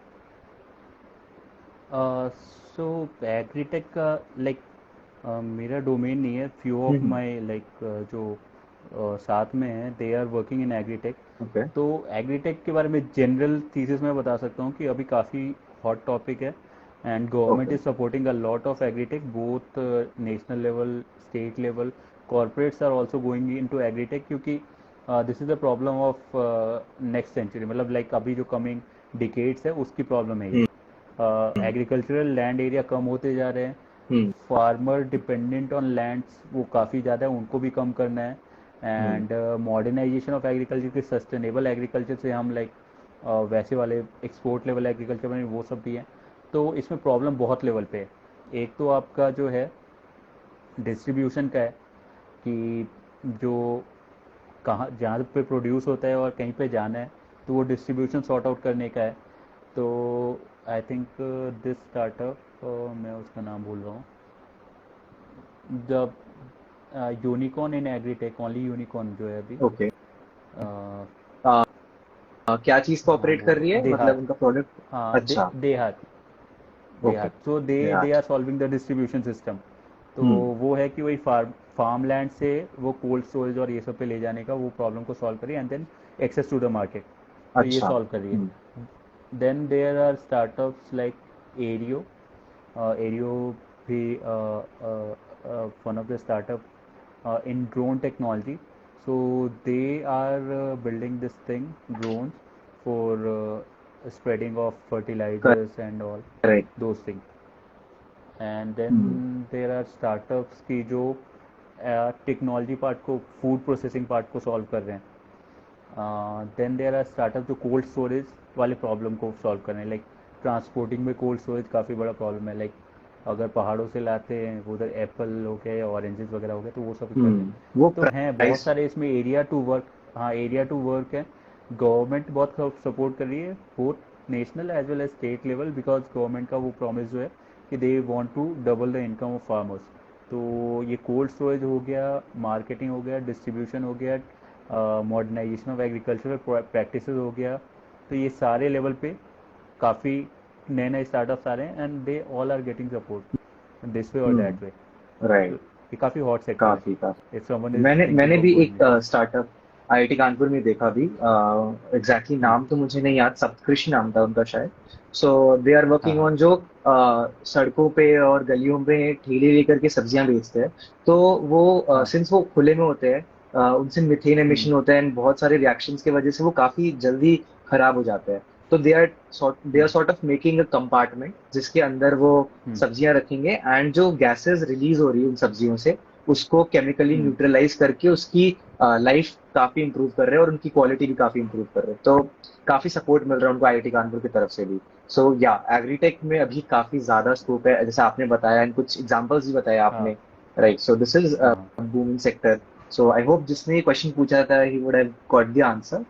सो एग्रीटेक का लाइक मेरा डोमेन नहीं है. Few of hmm. My like जो साथ में हैं they are working in agritech. Okay. तो एग्रीटेक के बारे में जनरल थीसिस मैं बता सकता हूँ कि अभी काफ़ी हॉट टॉपिक है and government okay. Is supporting a lot of agritech both national level, state level. Corporates are also going in to agritech क्योंकि this is the problem of next century, मतलब लाइक अभी जो coming decades है उसकी प्रॉब्लम है ये. Hmm agricultural land area कम होते जा रहे हैं. Hmm farmer dependent on lands वो काफ़ी ज़्यादा है, उनको भी कम करना है. हम्म एंड मॉडर्नाइजेशन ऑफ एग्रीकल्चर की सस्टेनेबल एग्रीकल्चर से हम लाइक वैसे वाले एक्सपोर्ट लेवल एग्रीकल्चर में वो सब भी हैं. तो इसमें प्रॉब्लम बहुत लेवल पे है. एक तो आपका जो है डिस्ट्रीब्यूशन का है कि जो कहाँ जहाँ पे प्रोड्यूस होता है और कहीं पे जाना है, तो वो डिस्ट्रीब्यूशन सॉर्ट आउट करने का है. तो आई थिंक दिस स्टार्टअप, मैं उसका नाम भूल रहा हूँ, the unicorn in agritech, only unicorn जो है अभी. ओके। uh, क्या चीज को हाँ ऑपरेट वो कर रही है, मतलब देहात. उनका प्रोडक्ट? हाँ अच्छा। देहात. ओके। देहात, सो दे यार। Are solving the distribution system. तो हम्म। वो है कि वही फार्म लैंड से वो कोल्ड स्टोरेज और ये सब पे ले जाने का वो प्रॉब्लम को सॉल्व करिए and then access to the market. तो ये अच्छा। सॉल्व करिए. Then there are startups like Aereo. Aereo भी one of the startup in drone technology. So they are building this thing, drones, for spreading of fertilizers and all Correct. those things. And then Hmm. There are startups की जो technology part को, food processing part को solve कर रहे हैं. Then there are startup जो cold storage वाले problem को सॉल्व कर रहे हैं. लाइक ट्रांसपोर्टिंग में कोल्ड स्टोरेज काफ़ी बड़ा प्रॉब्लम है. लाइक अगर पहाड़ों से लाते हैं उधर एप्पल हो गया या ऑरेंजेस वगैरह हो गए, तो वो सब कर रहे हैं. वो तो हैं बहुत प्राइस। सारे इसमें एरिया टू वर्क. हाँ, एरिया टू वर्क है. गवर्नमेंट बहुत सपोर्ट कर रही है, both national as well as state level, because government का वो प्रॉमिस जो है कि they want to double the income of farmers. तो ये कोल्ड स्टोरेज हो गया, मार्केटिंग हो गया, डिस्ट्रीब्यूशन हो गया, मॉडर्नाइजेशन ऑफ एग्रीकल्चरल प्रैक्टिसेस हो गया. तो ये सारे लेवल पे काफ़ी नए नए स्टार्टअप्स आ रहे हैं and they all are getting support this way और दैट वे. तो राइट। ये काफ़ी हॉट सेक्टर है काफी काफी। इफ समवन इज मैंने थिंकिंग मैंने ऑफ भी गोइंग एक देयर. स्टार्टअप आईआईटी कानपुर में देखा भी। एग्जैक्टली नाम तो मुझे नहीं याद, सप्तकृषि नाम था उनका शायद। सो दे आर हाँ वर्किंग हाँ ऑन जो सड़कों पे और गलियों में ठेले लेकर के सब्जियां बेचते हैं। तो वो हाँ. सिंस वो खुले में होते हैं, उनसे मीथेन हम्म. एमिशन होता है एंड बहुत सारे रिएक्शंस की वजह से वो काफी जल्दी खराब हो जाते हैं। तो they are hmm. Sort of making a compartment जिसके अंदर वो हम्म. सब्जियां रखेंगे एंड जो गैसेस रिलीज हो रही है उन सब्जियों से उसको केमिकली हम्म. न्यूट्रलाइज करके उसकी लाइफ काफी इंप्रूव कर रहे हैं और उनकी क्वालिटी भी काफी इंप्रूव कर रहे हैं। तो काफी सपोर्ट मिल रहा है उनको आईआईटी कानपुर की तरफ से भी। सो या एग्रीटेक में अभी काफी ज्यादा स्कोप है, जैसे आपने बताया एंड कुछ एग्जांपल्स भी बताया हाँ आपने। राइट, सो दिस इज हाँ. Booming sector. So I hope जिसने ये क्वेश्चन पूछा था he would have got the answer.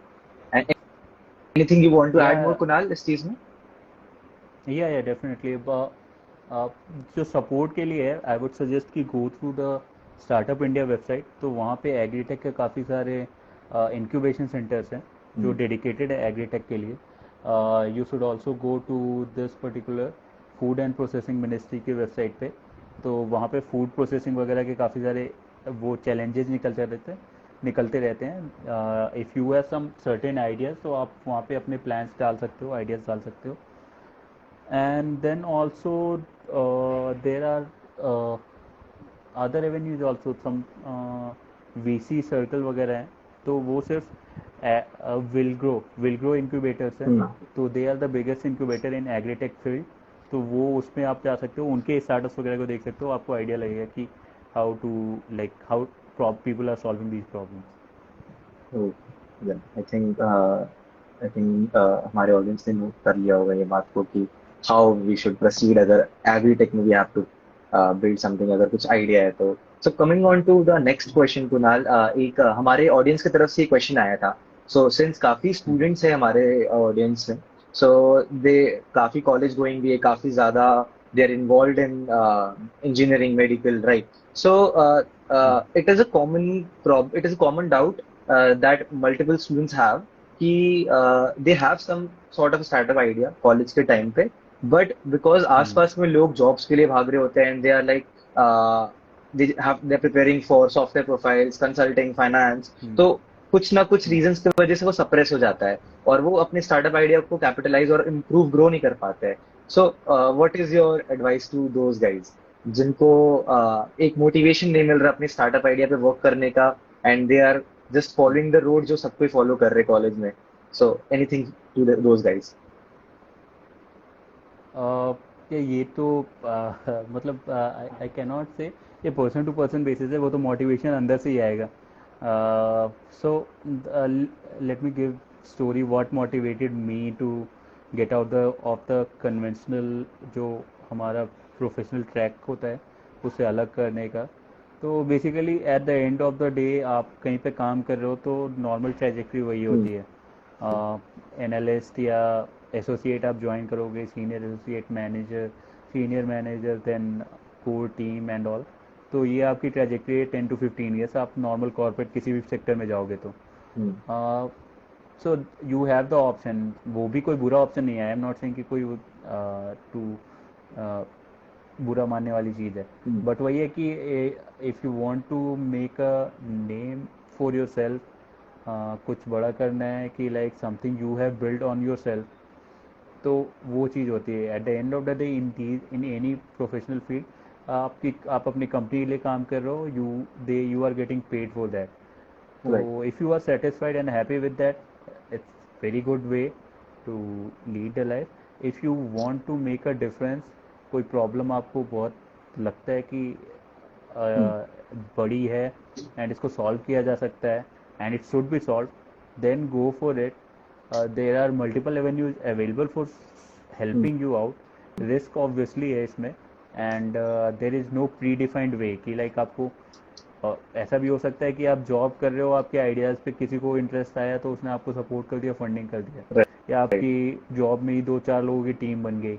And anything you want to या ऐड मोर कुणाल इस चीज में? या डेफिनेटली. जो सपोर्ट के लिए है, आई वुड सजेस्ट कि go through the startup India website. तो वहाँ पे एग्रीटेक के काफ़ी सारे इंक्यूबेशन सेंटर्स हैं जो डेडिकेटेड है एग्रीटेक के लिए. You should also go to this particular food and processing ministry की वेबसाइट पे. तो वहाँ पे फूड प्रोसेसिंग वगैरह के काफ़ी सारे वो चैलेंजेस निकलते रहते हैं. If you have some certain ideas, तो आप वहाँ पे अपने प्लान्स डाल सकते हो, आइडियाज़ डाल सकते हो. And then also there are other avenues also. Some VC circle वगैरह हैं, तो वो सिर्फ विलग्रो इंक्यूबेटर्स हैं. तो they are the biggest incubator in agritech field. तो वो उसमें आप जा सकते हो, उनके स्टार्टअप्स वगैरह को देख सकते हो. आपको आइडिया लगेगा कि how to, like how people are solving these problems. I think हमारे ऑडियंस ने नोट कर लिया होगा ये बात को कि हाउ वी शुड प्रोसीड अगर एग्रीटेक में we have to build something, अगर कुछ आइडिया है तो। So coming on to the next question Kunal, एक हमारे ऑडियंस की तरफ से क्वेश्चन आया था। सो सिंस काफी स्टूडेंट्स है हमारे ऑडियंस में, सो दे काफी कॉलेज गोइंग भी है, काफी ज्यादा they are involve in engineering medical, right? So it is a common doubt that multiple students have कि they have some sort of startup idea college के टाइम पे, बट बिकॉज आसपास में लोग जॉब्स के लिए भाग रहे होते हैं and they are like they preparing for software profiles, consulting, finance, तो कुछ ना कुछ रीजंस की वजह से वो सप्रेस हो जाता है और वो अपने स्टार्टअप आइडिया को कैपिटलाइज और इम्प्रूव ग्रो नहीं कर पाते हैं। So what is your advice to those guys जिनको एक मोटिवेशन नहीं मिल रहा अपने स्टार्टअप आइडिया पे वर्क करने का and they are just following the road जो सब कोई फॉलो कर रहे कॉलेज में? So anything to those guys? ये तो मतलब आई कैन नॉट से. ये पर्सन टू पर्सन बेसिस है, वो तो मोटिवेशन अंदर से ही आएगा. So let me give story what motivated me to get out the of the conventional जो हमारा प्रोफेशनल ट्रैक होता है, उसे अलग करने का. तो basically eight the end of the day आप कहीं पे काम कर रहे हो तो नॉर्मल ट्रेजेक्ट्री वही होती है. एनालिस्ट या एसोसिएट आप ज्वाइन करोगे, senior associate, manager, senior manager, then core team and all. तो ये आपकी ट्रेजेक्ट्री है 10 to 15 ईयर्स. आप नॉर्मल कॉर्पोरेट किसी भी सेक्टर में जाओगे तो so you have the option. वो भी कोई बुरा ऑप्शन नहीं है. आई एम नॉट सेइंग कि कोई टू बुरा मानने वाली चीज़ है. बट वही है कि if you want to make a name for yourself, कुछ बड़ा करना है कि like something you have build on yourself, तो वो चीज़ होती है. At the end of the day in any professional field आप अपनी कंपनी के लिए काम कर रहे हो, you are getting paid for that. Right. So if you are satisfied and happy with that, it's very good way to lead a life. If you want to make a difference, कोई problem आपको बहुत लगता है कि Hmm. बड़ी है and इसको solve किया जा सकता है and it should be solve, then go for it. There are multiple avenues available for Hmm. Helping you out. Risk obviously है इसमें and there is no predefined way कि लाइक आपको ऐसा भी हो सकता है कि आप जॉब कर रहे हो, आपके आइडियाज़ पे किसी को इंटरेस्ट आया तो उसने आपको सपोर्ट कर दिया, फंडिंग कर दिया, Right. या Right. आपकी जॉब में ही दो चार लोगों की टीम बन गई.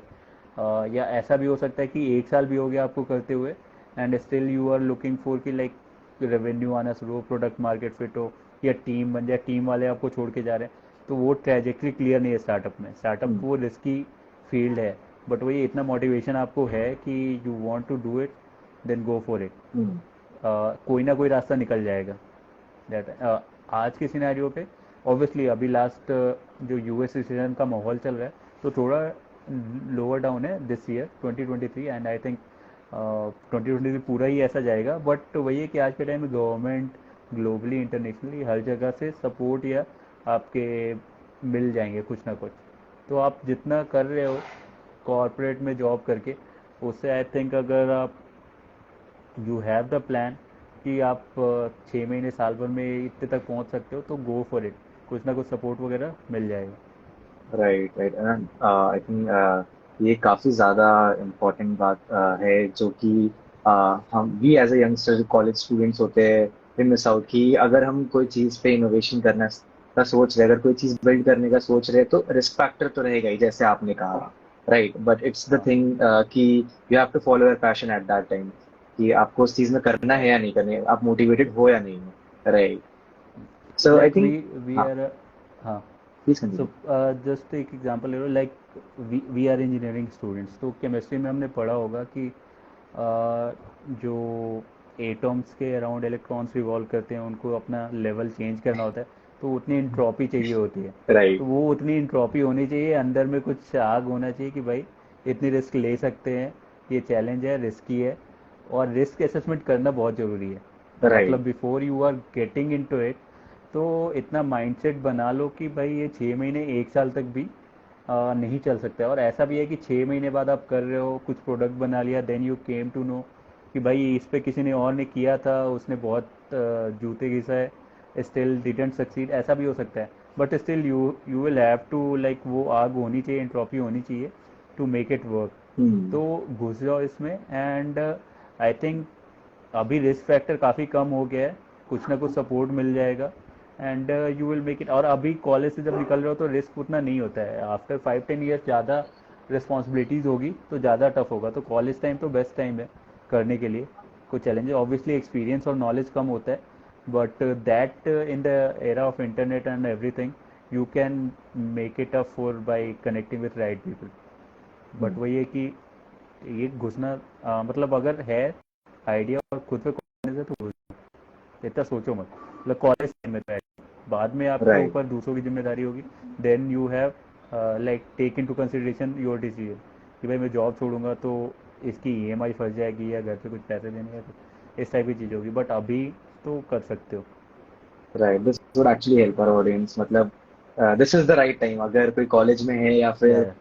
या ऐसा भी हो सकता है कि एक साल भी हो गया आपको करते हुए and still you are looking for कि लाइक रेवेन्यू आना शुरू हो, प्रोडक्ट मार्केट फिट हो, या टीम बन जाए, टीम वाले आपको छोड़ के जा रहे हैं. तो वो ट्रेजेक्ट्री क्लियर नहीं है स्टार्टअप में. Startup Hmm. वो रिस्की फील्ड है, बट वही इतना मोटिवेशन आपको है कि you want to do it, then go for it. Hmm. कोई ना कोई रास्ता निकल जाएगा. दैट आज के सिनेरियो पे ऑब्वियसली अभी लास्ट जो यूएस रिसेशन का माहौल चल रहा है तो थोड़ा लोअर डाउन है this year 2023 and I think 2023 पूरा ही ऐसा जाएगा. बट वही है कि आज के टाइम में गवर्नमेंट ग्लोबली इंटरनेशनली हर जगह से सपोर्ट या आपके मिल जाएंगे कुछ ना कुछ. तो आप जितना कर रहे हो कॉरपोरेट में जॉब करके, उससे आई थिंक अगर आप यू हैव द प्लान कि आप 6 महीने साल भर में इतने तक पहुंच सकते हो तो गो फॉर इट. कुछ ना कुछ सपोर्ट वगैरह मिल जाएगा. Right right and I think ये काफी ज्यादा इम्पोर्टेंट बात है जो कि हम भी as a youngster college students होते हैं we मिस आउट कि अगर हम कोई चीज पे इनोवेशन करना का सोच रहे, अगर कोई चीज बिल्ड करने का सोच रहे तो रिस्क फैक्टर तो रहेगा ही जैसे आपने कहा. राइट, बट इट्स द हाँ. थिंग कि you have to follow your passion at that time कि आपको उस चीज में करना है या नहीं करना है, आप मोटिवेटेड हो या नहीं हो. Right. So I like think. We हाँ, आर. हाँ. Please so continue. जस्ट एक एग्जांपल ले लो. Like we are engineering students, तो केमिस्ट्री में हमने पढ़ा होगा कि जो एटम्स के अराउंड इलेक्ट्रॉन्स रिवॉल्व करते हैं उनको अपना लेवल चेंज करना होता है, तो उतनी इंट्रॉपी चाहिए होती है. तो राइट. वो उतनी इंट्रॉपी होनी चाहिए, अंदर में कुछ आग होना चाहिए कि भाई इतनी रिस्क ले सकते हैं, ये चैलेंज है, रिस्की है. और रिस्क असेसमेंट करना बहुत ज़रूरी है. मतलब right. Before you are getting into it, तो इतना माइंडसेट बना लो कि भाई ये 6 महीने एक साल तक भी नहीं चल सकता है. और ऐसा भी है कि 6 महीने बाद आप कर रहे हो, कुछ प्रोडक्ट बना लिया, then you came to know कि भाई इस पे किसी ने और ने किया था, उसने बहुत जूते घिसाए, स्टिल डिडंट सक्सीड. ऐसा भी हो सकता है. But still you you will have to like वो आग होनी चाहिए, एंट्रोपी होनी चाहिए to make it work. Hmm. तो घुस जाओ इसमें एंड आई थिंक अभी रिस्क फैक्टर काफ़ी कम हो गया है. कुछ ना कुछ सपोर्ट मिल जाएगा and you will make it. और अभी कॉलेज से जब निकल रहे हो तो रिस्क उतना नहीं होता है. आफ्टर 5-10 ईयर्स ज़्यादा रिस्पॉन्सिबिलिटीज़ होगी तो ज़्यादा टफ होगा. तो कॉलेज टाइम तो बेस्ट टाइम है करने के लिए. कोई चैलेंज ऑब्वियसली एक्सपीरियंस और नॉलेज कम होता है, but that in the era of internet and everything you can make it up for by connecting with right people. But वही है कि ये घुसना मतलब अगर है आइडिया और खुद पे कॉन्फिडेंस है तो घुस. इतना सोचो मत. मतलब कॉलेज टाइम में तो है. बाद में आपके राइट. ऊपर दूसरों की जिम्मेदारी होगी. Then you have like take into consideration your decision कि भाई मैं जॉब छोड़ूंगा तो इसकी ईएमआई फंस जाएगी या घर पे कुछ पैसे देने हैं, तो इस टाइप की चीज़ होगी. बट अभी तो कर सकते हो. Right, this would actually help our audience. मतलब this is the right time अगर कोई कॉलेज में है या या फिर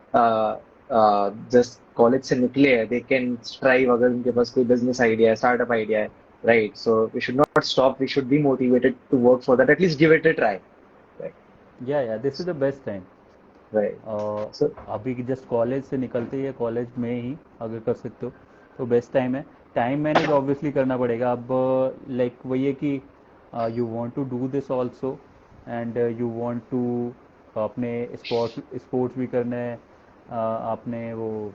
जस्ट कॉलेज से निकले हैं, दे कैन स्ट्राइव अगर उनके पास कोई बिजनेस आइडिया है, स्टार्टअप आइडिया है. Right, so we should not stop, we should be motivated to work for that, at least give it a try. Right. या this is the best time. Right. So. अभी just college से निकलते ही या college में ही अगर कर सकते हो तो बेस्ट टाइम है. टाइम मैनेज ऑब्वियसली करना पड़ेगा. अब लाइक वही है कि you want to do this also and you want to अपने स्पोर्ट्स भी करना है, आपने वो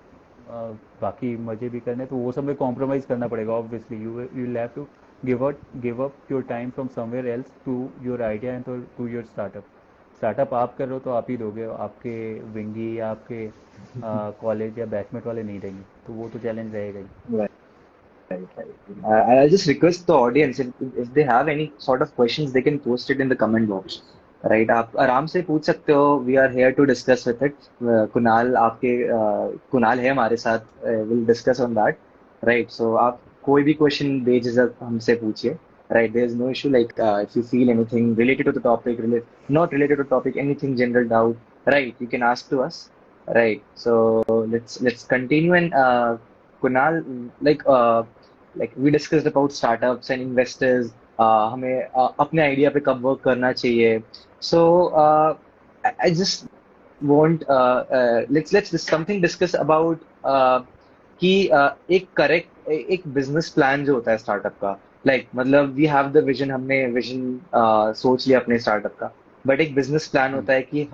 बाकी मज़े भी करने हैं, तो वो सब में कॉम्प्रोमाइज़ करना पड़ेगा. Obviously you will have to give up your time from somewhere else to your idea and to your startup. Startup आप कर रहे हो तो आप ही दोगे, आपके विंगी या आपके कॉलेज या बैचमेट वाले नहीं देंगे. तो वो तो चैलेंज रहेगा ही. Right, right. I'll just request the audience if they have any sort of questions, they can post it in the comment box. Right, आप आराम से पूछ सकते हो. We are here to discuss with it. Kunal आपके कुणाल है हमारे साथ. We'll discuss on that. Right, so आप कोई भी क्वेश्चन बेझिझक हमसे पूछिए. right? There's no issue. Like if you feel anything related to the topic, not related to topic, anything general doubt, right? You can ask to us, right? So let's continue. And Kunal, like we discussed about startups and investors. हमें अपने idea पे कब work करना चाहिए. So I just want let's something discuss about कि एक correct एक business plan जो होता है स्टार्टअप का. मतलब वी हैव द विजन, हमने विजन सोच लिया अपने स्टार्टअप का, बट एक बिजनेस प्लान हम्म, होता है कि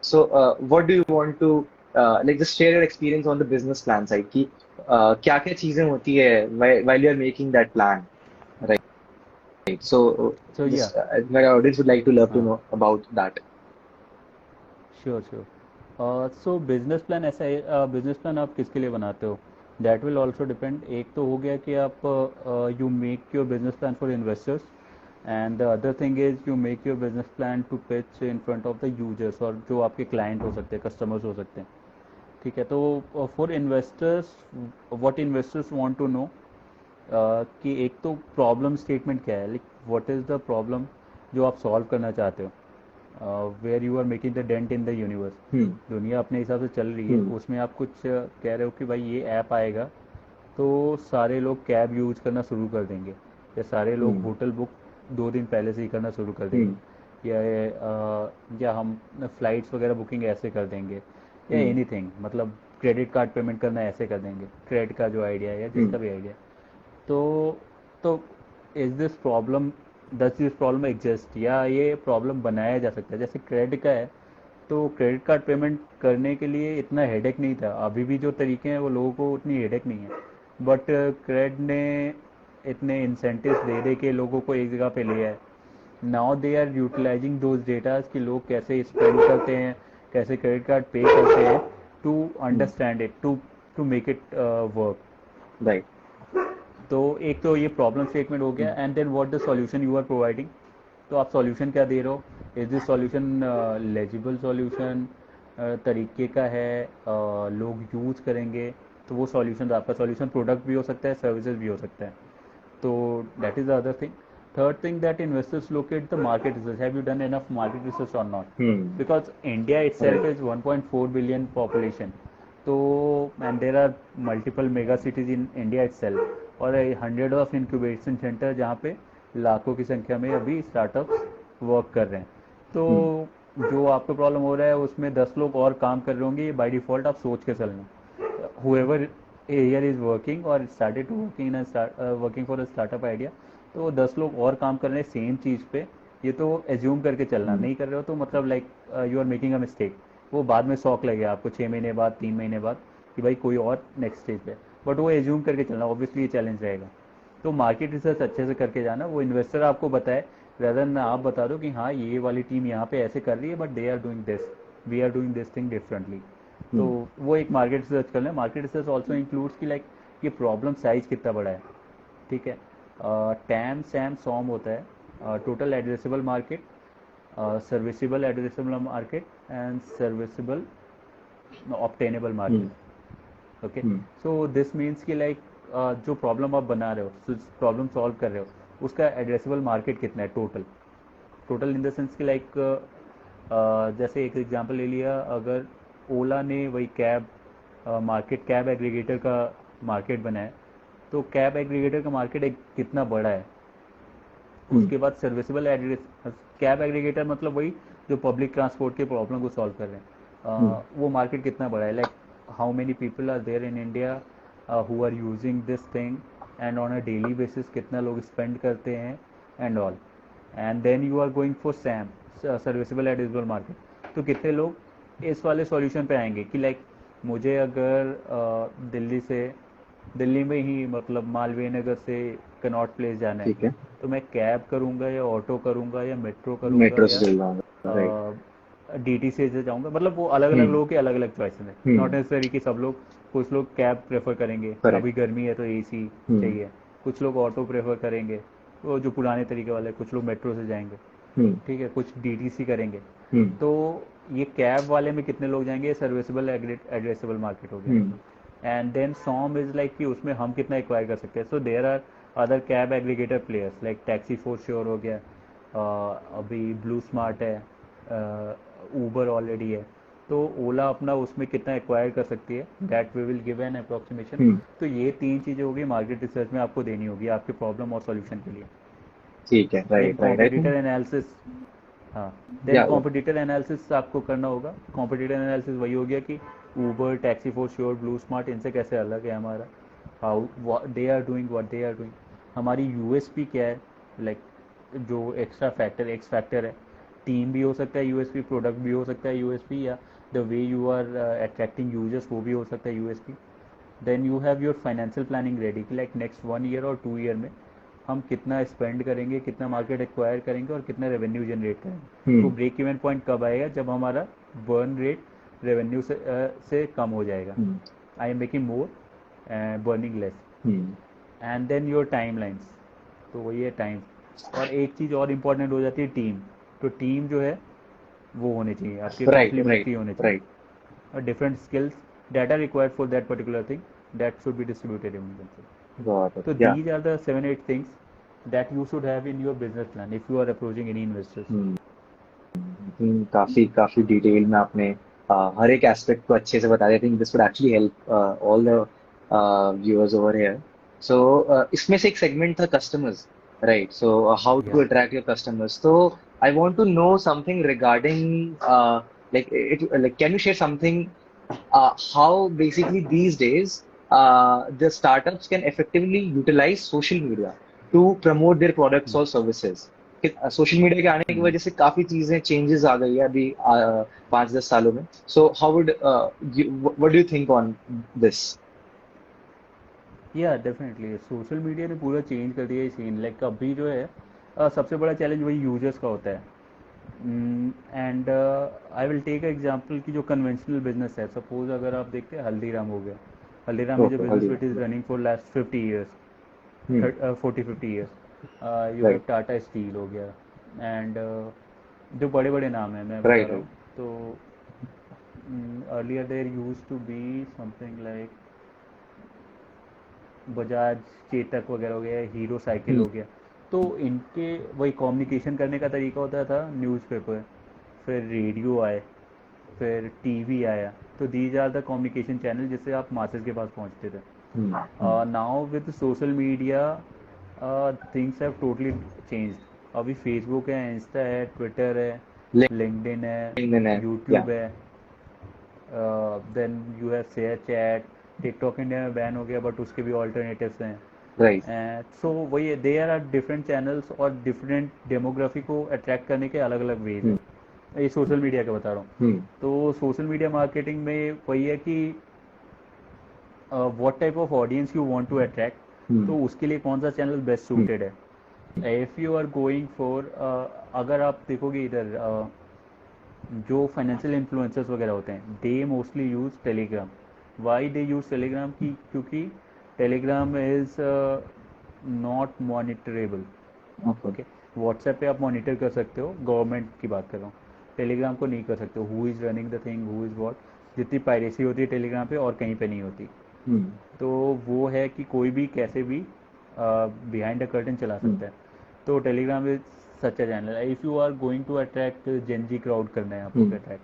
so what do you want to like just share your experience on the business plan side कि क्या क्या चीजें होती है while you are making that plan, right? So so yeah, just my audience would like to love to हाँ, know about that. Sure sure. So business plan ऐसा है, business plan आप किसके लिए बनाते हो, दैट विल ऑल्सो डिपेंड. एक तो हो गया कि आप you make your business plan for investors, and the other thing is you make your business plan to pitch in front of the users, और जो आपके क्लाइंट हो सकते हैं, कस्टमर्स हो सकते हैं. ठीक है, तो for investors, what investors want to know कि एक तो प्रॉब्लम स्टेटमेंट क्या है, like what is the problem जो आप सॉल्व करना चाहते हो, where you are making the dent in the universe. Hmm. दुनिया अपने हिसाब से चल रही है, हम्म. उसमें आप कुछ कह रहे हो कि भाई ये ऐप आएगा तो सारे लोग कैब यूज करना शुरू कर देंगे, या सारे लोग हम्म. होटल बुक 2 दिन पहले से ही करना शुरू कर देंगे, हम्म. या हम फ्लाइट्स वगैरह बुकिंग ऐसे कर देंगे, या हम्म. एनीथिंग, मतलब क्रेडिट कार्ड पेमेंट करना ऐसे कर देंगे, क्रेडिट का जो आइडिया है या जिसका हम्म. भी आइडिया. तो तो is this problem, does this problem exist, या ये प्रॉब्लम बनाया जा सकता है. जैसे क्रेडिट का है, तो क्रेडिट कार्ड पेमेंट करने के लिए इतना हेडेक नहीं था, अभी भी जो तरीके हैं वो लोगों को उतनी हेडेक नहीं है, बट क्रेड ने इतने इंसेंटिव्स दे दे के लोगों को एक जगह पे लिया है. Now they are utilising those datas कि लोग कैसे स्पेंड करते हैं, कैसे क्रेडिट कार्ड पे करते हैं, to hmm. Understand it, to make it work. Right. तो एक तो ये प्रॉब्लम स्टेटमेंट हो गया, hmm. And then what the solution you are providing. तो आप सॉल्यूशन क्या दे रहे हो, is this solution legible solution, तरीके का है, लोग यूज करेंगे, तो वो सॉल्यूशन, आपका सॉल्यूशन प्रोडक्ट भी हो सकता है, सर्विसेज भी हो सकता है. तो that is the other thing. Third thing that investors look at the market research. Have you done enough market research or not? Hmm. Because India itself right. is 1.4 billion population. तो and there are multiple mega cities in India itself, और hundred of incubation centre जहाँ पे लाखों की संख्या में अभी startups work कर रहे हैं. तो हम्म. जो आपको प्रॉब्लम हो रहा है उसमें 10 लोग और काम कर रहे होंगे, ये बाय डिफॉल्ट आप सोच के चलना. whoever here is working or started to working in a working for a startup idea, तो वो 10 लोग और काम कर रहे हैं सेम चीज़ पे, ये तो एज्यूम करके चलना. हम्म. नहीं कर रहे हो तो मतलब like you are making a mistake. वो बाद में शौक लगेगा आपको 6 महीने बाद, 3 महीने बाद, कि भाई कोई और नेक्स्ट स्टेज पे, बट वो एज्यूम करके चलना, ऑब्वियसली ये चैलेंज रहेगा. तो मार्केट रिसर्च अच्छे से करके जाना, वो इन्वेस्टर आपको बताए, rather than आप बता दो कि हाँ ये वाली टीम यहाँ पे ऐसे कर रही है but they are doing this, we are doing this thing differently. तो हम्म. वो एक मार्केट रिसर्च कर लें. मार्केट रिसर्च ऑल्सो इंक्लूड्स कि लाइक ये प्रॉब्लम साइज कितना बड़ा है. ठीक है, टैम सैम सॉम होता है, total addressable market, serviceable addressable market, and serviceable obtainable hmm. Market. Okay, hmm. So this means कि लाइक जो प्रॉब्लम आप बना रहे हो, प्रॉब्लम सॉल्व कर रहे हो, उसका एड्रेसेबल मार्केट कितना है total. Total in the sense कि लाइक जैसे एक एग्जांपल ले लिया, अगर ओला ने वही कैब मार्केट, कैब एग्रीगेटर का मार्केट बनाया, तो कैब एग्रीगेटर का मार्केट एक कितना बड़ा है. हम्म. उसके बाद सर्विसेबल एड्रेस, कैब एग्रीगेटर मतलब वही जो पब्लिक ट्रांसपोर्ट के प्रॉब्लम को सॉल्व कर रहे हैं, हम्म. वो मार्केट कितना बड़ा है, like how many people are there in India who are using this thing, and on a daily basis कितना लोग स्पेंड करते हैं, and all. And then you are going for SAM, serviceable addressable market. तो कितने लोग इस वाले solution पे आएंगे कि लाइक मुझे अगर दिल्ली से, दिल्ली में ही मतलब मालवीय नगर से कनॉट प्लेस जाना है, ठीक है. तो मैं कैब करूँगा या ऑटो करूँगा या मेट्रो करूँगा मेट्रो से या चल रहा हूँ. राइट. डीटी से जाऊँगा. मतलब वो अलग अलग हम्म. लोगों के अलग अलग चॉइसेस हैं, नॉट हम्म. नेसेसरी कि सब लोग. कुछ लोग कैब प्रेफर करेंगे, करेक्ट. अभी गर्मी है तो एसी हम्म. चाहिए. कुछ लोग ऑटो प्रेफर करेंगे, वो जो पुराने तरीके वाले. कुछ लोग मेट्रो से जाएंगे. हम्म. ठीक है, कुछ डीटीसी करेंगे. हम्म. तो ये कैब वाले में कितने लोग जाएंगे, सर्विसेबल एड्रेसेबल मार्केट हो गया. Hmm. And then SOM is like कि उसमें हम कितना एक्वायर कर सकते हैं. So there are other cab aggregator players like taxi for sure हो गया, अभी ब्लू स्मार्ट है, ऊबर ऑलरेडी है, तो ओला अपना उसमें कितना एक्वायर कर सकती है, that we will give an approximation. Hmm, तो ये तीन चीज़ें होगी मार्केट रिसर्च में आपको देनी होगी आपके प्रॉब्लम और सॉल्यूशन के लिए। ठीक है, then right right, I competitor think analysis, हाँ, देन या कॉम्पिटिटर एनालिसिस आपको करना होगा। कॉम्पिटिटर एनालिसिस वही हो गया कि Uber, taxi for sure, blue smart इनसे कैसे अलग है हमारा, how they are doing what they are doing, हमारी यूएसपी क्या है, लाइक जो एक्स्ट्रा फैक्टर एक्स फैक्टर है। टीम भी हो सकता है यूएसपी, प्रोडक्ट भी हो सकता है यूएसपी, या the way you are attracting users वो भी हो सकता है USP. Then you have your financial planning ready कि लाइक नेक्स्ट 1 ईयर और 2 ईयर में हम कितना स्पेंड करेंगे, कितना मार्केट एक्वायर करेंगे और कितना रेवेन्यू जनरेट करेंगे। तो हम्म ब्रेक इवन पॉइंट कब आएगा, जब हमारा बर्न रेट रेवेन्यू से कम हो जाएगा। Hmm I am making more, burning less. Hmm and then your timelines, तो वही है टाइम। और एक चीज़ और इम्पॉर्टेंट हो जाती है टीम। तो टीम जो है वो होने चाहिए आपके, राइट राइट कॉम्प्लीमेंट्री होने चाहिए, राइट, और different skills that are required for that particular thing that should be distributed among themselves. Got it, So या these are the 7 8 things that you should have in your business plan if you are approaching any investors. काफी काफी detail में आपने हर एक aspect को अच्छे से बता दिया। Think this would actually help all the viewers over here. So इसमें से एक सेगमेंट था customers, right? So how to Yeah. Attract your customers. तो I want to know something regarding like can you share something how basically these days the startups can effectively utilize social media to promote their products or services। Social media के आने की Hmm. वजह से काफी चीजें changes आ गई है अभी 5-10 सालों में। So how would what do you think on this? या डेफिनेटली सोशल मीडिया ने पूरा चेंज कर दिया ये सीन। लाइक अभी जो है सबसे बड़ा चैलेंज वही यूजर्स का होता है। And I will take example कि जो कन्वेंशनल बिजनेस है, सपोज अगर आप देखते हैं हल्दीराम हो गया, Haldiram is a okay, business which is Haldiram, running for last 50 years, hmm, 40 50 years. You have right Tata steel हो गया, एंड जो बड़े बड़े नाम हैं मैं बता राइट रहा राइट, हूँ। तो earlier there use to be something like Bajaj, Chetak वगैरह हो गया, हीरो साइकिल हम्म, हो गया। तो इनके वही कम्युनिकेशन करने का तरीका होता था न्यूज़पेपर, फिर रेडियो आए, फिर टीवी आया। तो these are the communication channel जिससे आप मासेस के पास पहुंचते थे। Hmm, now with social media things have totally changed. अभी फेसबुक है, इंस्टा है, ट्विटर है, लिंक्डइन है, लिंक्डइन है, या यूट्यूब है, then you have ShareChat. TikTok India में बैन हो गया बट उसके भी ऑल्टरनेटिव्स हैं। राइट, सो वही दे आर डिफरेंट चैनल्स और डिफरेंट डेमोग्राफी को अट्रैक्ट करने के अलग अलग वेज हम्म हैं। ये सोशल मीडिया का बता रहा हूँ। हम्म तो सोशल मीडिया मार्केटिंग में वही है कि what type of audience you want to attract, hmm तो उसके लिए कौन सा चैनल बेस्ट हम्म सूटेड है। If you are going for, अगर आप देखोगे इधर जो फाइनेंशियल इन्फ्लुएंसर्स वगैरह होते हैं they mostly use Telegram. Why they use Telegram की, क्योंकि Telegram is not monitorable. Okay, okay, WhatsApp पे आप मॉनिटर कर सकते हो, गवर्नमेंट की बात कर रहा हूँ, टेलीग्राम को नहीं कर सकते हो। Who is running the thing, who is what, जितनी पायरेसी होती है टेलीग्राम पे और कहीं पे नहीं होती। हम्म तो वो है कि कोई भी कैसे भी बिहाइंड द कर्टन चला हम्म सकता है। तो Telegram is such a channel. If you are going to attract Gen Z crowd करना है आपको हम्म, अट्रैक्ट,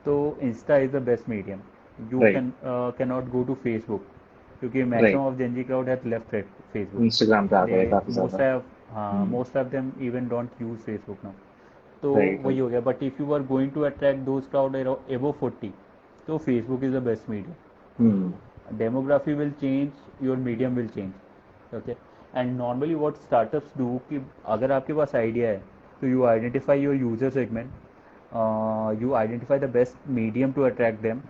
तो Insta is the best medium. You right can not go to Facebook, क्योंकि maximum right, of Gen Z crowd have left Facebook. Instagram पे आ दे गए काफी मोस्ट ज्यादा। हैव, हाँ, hmm, most of them even don't use Facebook now. तो right वही राइट, हो गया। But if you are going to attract those crowd above 40, तो Facebook is the best medium. Hmm Demography will change, your medium will change। Okay, and normally what startups do कि अगर आपके पास idea है तो you identify your user segment, you identify the best medium to attract them।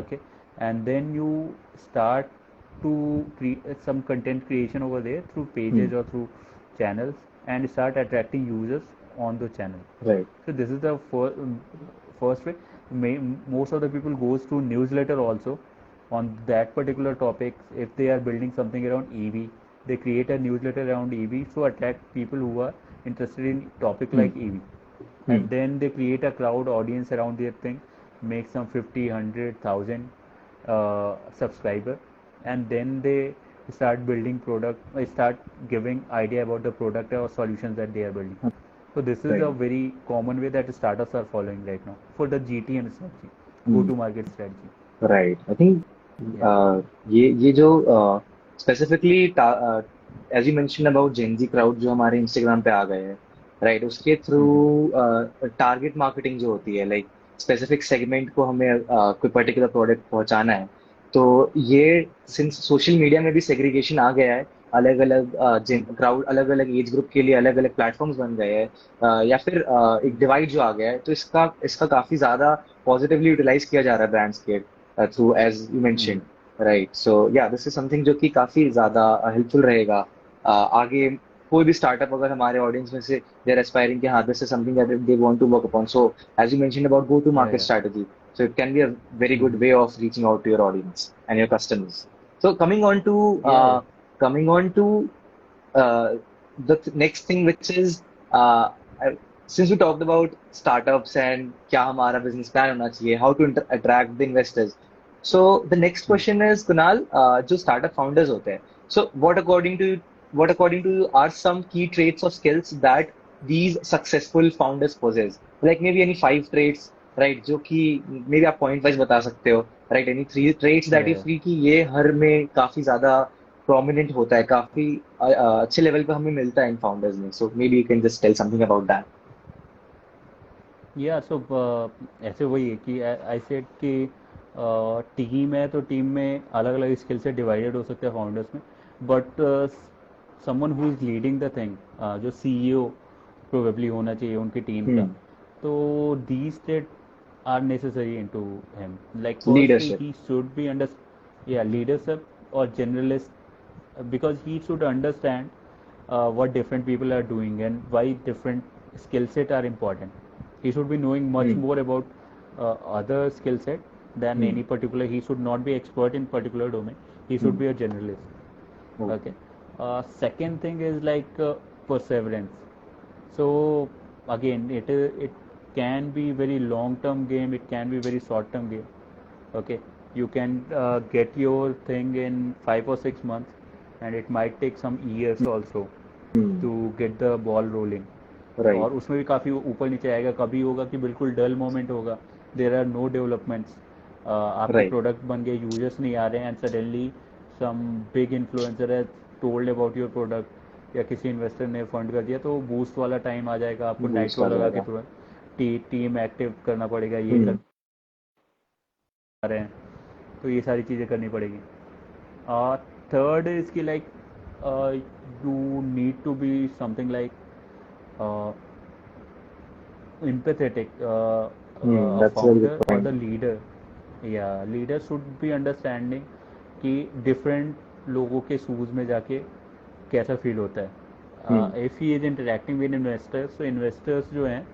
Okay, and then you start to create some content creation over there through hmm, pages or through channels, and start attracting users on the channel। Right, So this is the first way. Most of the people goes to newsletter also on that particular topic. If they are building something around EV, they create a newsletter around EV, so attract people who are interested in topic hmm like EV, hmm and then they create a crowd audience around their thing, make some 50 100 1,000 subscriber, and then they start building product, start giving idea about the product or solutions that they are building. So this is Right. a very common way that startups are following right now for the GTM strategy, go Hmm. to market strategy. Right. I think Yeah. ये जो specifically as you mentioned about Gen Z crowd जो हमारे Instagram पे आ गए हैं, right? उसके through Mhm. Target marketing जो होती है, लाइक स्पेसिफिक सेगमेंट को हमें कोई पर्टिकुलर प्रोडक्ट पहुंचाना है, तो ये सिंस सोशल मीडिया में भी सेग्रीगेशन आ गया है, अलग अलग Mhm. क्राउड, अलग अलग एज ग्रुप के लिए अलग अलग प्लेटफॉर्म्स बन गए हैं, या फिर एक Mhm. डिवाइड जो आ गया है, तो इसका इसका काफी ज्यादा पॉजिटिवली यूटिलाइज किया जा रहा है ब्रांड्स के through, as you mention, Mhm. Right? So या दिस इज समथिंग जो कि काफी ज्यादा हेल्पफुल रहेगा आगे। कोई भी स्टार्टअप अगर हमारे ऑडियंस में से दे आर एस्पायरिंग कि हाँ this is something that they want to work upon, so as you mention about go to Yeah, market yeah. Strategy, so it can be a very good Mhm. way of reaching out to your audience and your customers. So Yeah, yeah. coming on to next thing, which is I- since we talked about startups and क्या हमारा business plan होना चाहिए, how to attract the investors. So the next Mhm. question is, Kunal, जो startup founders होते हैं, so what according to you are some key traits or skills that these successful founders possess? Like maybe any 5 traits, right? जो कि maybe आप point wise बता सकते हो, right? Any 3 traits that Yeah, you yeah. feel कि ये हर में काफी ज्यादा प्रोमिनेंट होता है, काफी अच्छे लेवल पे हमें मिलता है इन फाउंडर्स में, so maybe you can just tell something about that. या सो ऐसे वही है कि आई सेड कि टीम है तो टीम में अलग अलग स्किल से डिवाइडेड हो सकते हैं फाउंडर्स में, but someone who is leading the thing, जो सीईओ प्रोबेबली होना चाहिए उनकी टीम का, हम्म। तो these state are necessary in to him, like firstly leadership. He should be under, या लीडरशिप और generalist, because he should understand what different people are doing and why different skill set are important. He should be knowing much hmm. more about other skill set than hmm. any particular. He should not be expert in particular domain. He should hmm. be a generalist. Okay. Okay. Second thing is like perseverance. So again, it can be very long term game. It can be very short term game. Okay, you can get your thing in 5 or 6 months, and it might take some years also hmm. to get the ball rolling. Right. और उसमें भी काफ़ी ऊपर नीचे आएगा, कभी होगा कि बिल्कुल डल मोमेंट होगा, देर आर नो डेवलपमेंट्स, आपके राइट। प्रोडक्ट बन गए, यूजर्स नहीं आ रहे हैं, and suddenly some big influencer है टोल्ड अबाउट योर प्रोडक्ट, या किसी इन्वेस्टर ने फंड कर दिया, तो बूस्ट वाला टाइम आ जाएगा, आपको बूस्ट नाइट्रो आ लगा के जाएगा। तुरंत टीम एक्टिव करना पड़ेगा, ये कर हम्म। रहे हैं, तो ये सारी चीज़ें करनी पड़ेगी। थर्ड इज की like you need to be something like empathetic, a that's very good founder or the point. leader, या लीडर शुड बी अंडरस्टैंडिंग कि डिफरेंट लोगों के शूज़ में जाके कैसा फील होता हम्म। है। If he is interacting with investors, तो इन्वेस्टर्स जो हैं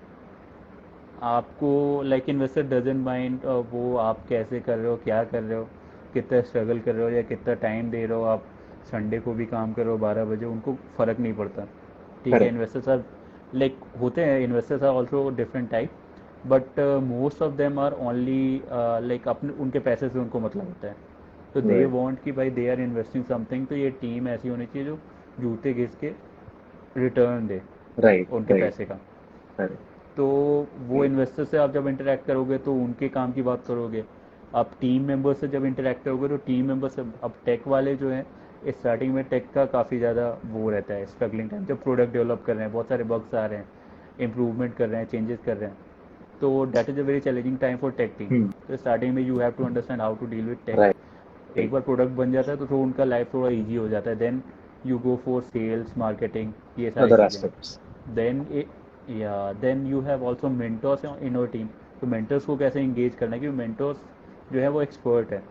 आपको, लाइक इन्वेस्टर डजेंट माइंड वो आप कैसे कर रहे हो, क्या कर रहे हो, कितना स्ट्रगल कर रहे हो, या कितना टाइम दे रहे हो आप, संडे को भी काम कर रहे हो 12 बजे, उनको फ़र्क नहीं पड़ता। ठीक है, करेक्ट। इन्वेस्टर्स आर लाइक होते हैं, investors are also different type, but most of them are only like अपने उनके पैसे से उनको मतलब होता है, तो दे राइट। वांट कि भाई दे आर इन्वेस्टिंग समथिंग, तो ये टीम ऐसी होनी चाहिए जो जूते घिस के रिटर्न दे राइट। उनके राइट। पैसे का। करेक्ट। तो वो इन्वेस्टर से आप जब इंटरेक्ट करोगे तो उनके काम की बात करोगे, आप टीम मेंबर से जब इंटरेक्ट करोगे तो टीम मेंबर से, अब टेक वाले जो हैं, स्टार्टिंग में टेक का काफ़ी ज़्यादा वो रहता है स्ट्रगलिंग टाइम, जब प्रोडक्ट डेवलप कर रहे हैं, बहुत सारे बग्स आ रहे हैं, इम्प्रूवमेंट कर रहे हैं, चेंजेस कर रहे हैं, तो that is a very challenging time for tech team. Hmm. तो स्टार्टिंग में you have to understand how to deal with tech. Right. एक बार प्रोडक्ट बन जाता है तो उनका लाइफ थोड़ा ईजी हो जाता है, then you go for sales marketing, ये सारी अदर चीज़ें। Aspects. Then then you have also mentors in your team. तो मेंटर्स को कैसे इंगेज करना है, क्योंकि मेंटर्स जो है वो एक्सपर्ट है,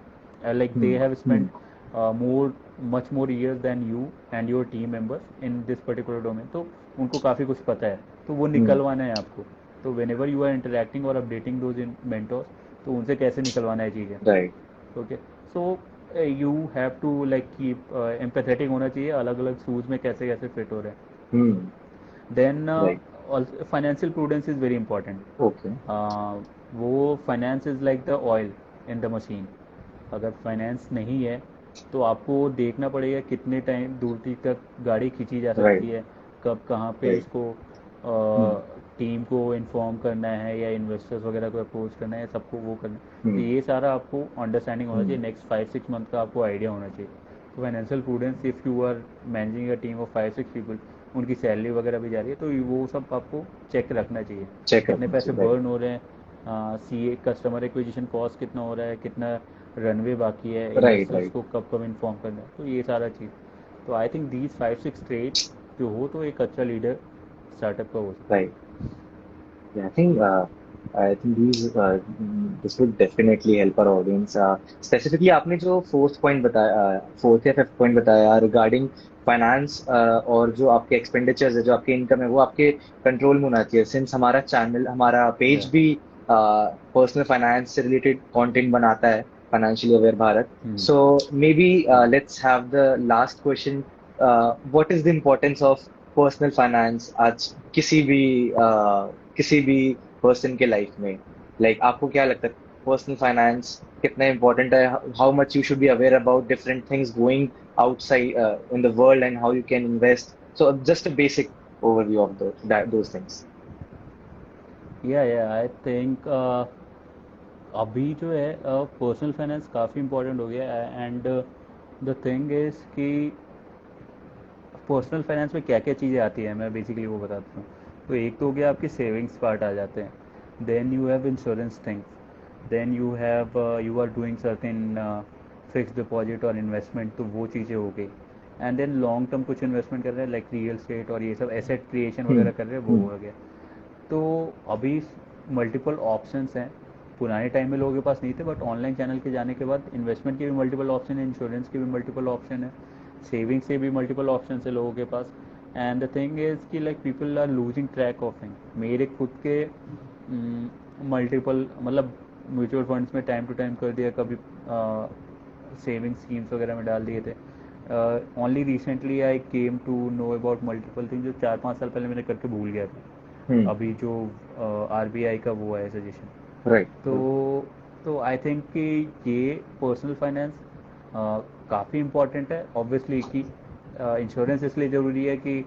like they have spend more much more years than you and your team members in this particular domain, तो उनको काफ़ी कुछ पता है, तो वो निकलवाना है आपको। तो whenever you are interacting और अपडेटिंग दोज इन मेंटर्स, तो उनसे कैसे निकलवाना है चीज़ें। Right. Okay, so you have to like keep empathetic होना चाहिए, अलग अलग शूज़ में कैसे कैसे फिट हो रहे हैं। Hmm. Then right. Financial prudence is very important. Okay. वो finance is like the oil in the machine, अगर फाइनेंस नहीं है तो आपको देखना पड़ेगा कितने टाइम दूर तक गाड़ी खींची जा राइट सकती है, कब कहाँ पे राइट। इसको हम्म टीम को इन्फॉर्म करना है या इन्वेस्टर्स वगैरह को अप्रोच करना है, सबको वो करना है। तो हम्म ये सारा आपको अंडरस्टैंडिंग होना चाहिए, हम्म नेक्स्ट 5-6 मंथ का आपको आइडिया होना चाहिए। तो financial prudence, if you are managing a team of 5-6 people, उनकी सैलरी वगैरह भी जा रही है, तो वो सब आपको चेक रखना चाहिए। चेक कितने रखना पैसे चाहिए। राइट बर्न हो रहे हैं, सी ए कस्टमर एक्विजिशन कॉस्ट कितना हो रहा है, कितना रनवे बाकी है, राइट इन्वेस्टर्स राइट को कब कब इन्फॉर्म करना है, तो ये सारा चीज़। तो आई थिंक दीज 5-6 ट्रेड्स जो हो तो एक अच्छा लीडर स्टार्टअप का हो सकता right. Yeah, I think this would definitely help our audience. Specifically, आपने जो फोर्थ पॉइंट बताया, फोर्थ या फिफ्थ पॉइंट बताया रिगार्डिंग फाइनेंस, और जो आपके एक्सपेंडिचर्स है, जो आपके इनकम है, वो आपके कंट्रोल में होना चाहिए। सिंस हमारा चैनल, हमारा है। पेज भी पर्सनल फाइनेंस से रिलेटेड कंटेंट बनाता है, financially aware Bharat. Hmm, so may be hmm. Let's have the last question. What is the importance of personal finance आज किसी भी पर्सन के लाइफ में? लाइक आपको क्या लगता है, पर्सनल फाइनेंस कितना इंपॉर्टेंट है? How much you should be aware about different things going outside in the world, and how you can invest? So just a basic overview of those things. या I think अभी जो है personal finance काफ़ी important हो गया है। And the thing is कि personal finance में क्या क्या चीज़ें आती हैं, मैं बेसिकली वो बताता हूँ। तो एक तो हो गया आपके सेविंग्स पार्ट आ जाते हैं, then you have insurance things, then you are doing certain fix deposit और इन्वेस्टमेंट, तो वो चीज़ें हो गई। एंड देन लॉन्ग टर्म कुछ इन्वेस्टमेंट कर रहे हैं लाइक रियल स्टेट और ये सब एसेट क्रिएशन हम्म वगैरह कर रहे हैं, वो हम्म हो गया। तो अभी मल्टीपल ऑप्शंस हैं, पुराने टाइम में लोगों के पास नहीं थे, बट ऑनलाइन चैनल के जाने के बाद इन्वेस्टमेंट के भी मल्टीपल ऑप्शन है, इंश्योरेंस के भी मल्टीपल ऑप्शन है, सेविंग से भी मल्टीपल ऑप्शन है लोगों के पास। एंड द थिंग इज़ कि like people are losing track of thing. मेरे खुद के मल्टीपल मतलब म्यूचुअल फंड्स में टाइम टू टाइम कर दिया, कभी सेविंग स्कीम्स वगैरह में डाल दिए थे। Only recently I came to know about multiple thing जो 4-5 साल पहले मैंने करके भूल गया था। हम्म। अभी जो आरबीआई का वो है सजेशन। राइट। तो आई थिंक कि ये पर्सनल फाइनेंस काफ़ी इम्पोर्टेंट है ऑब्वियसली। कि इंश्योरेंस इसलिए ज़रूरी है कि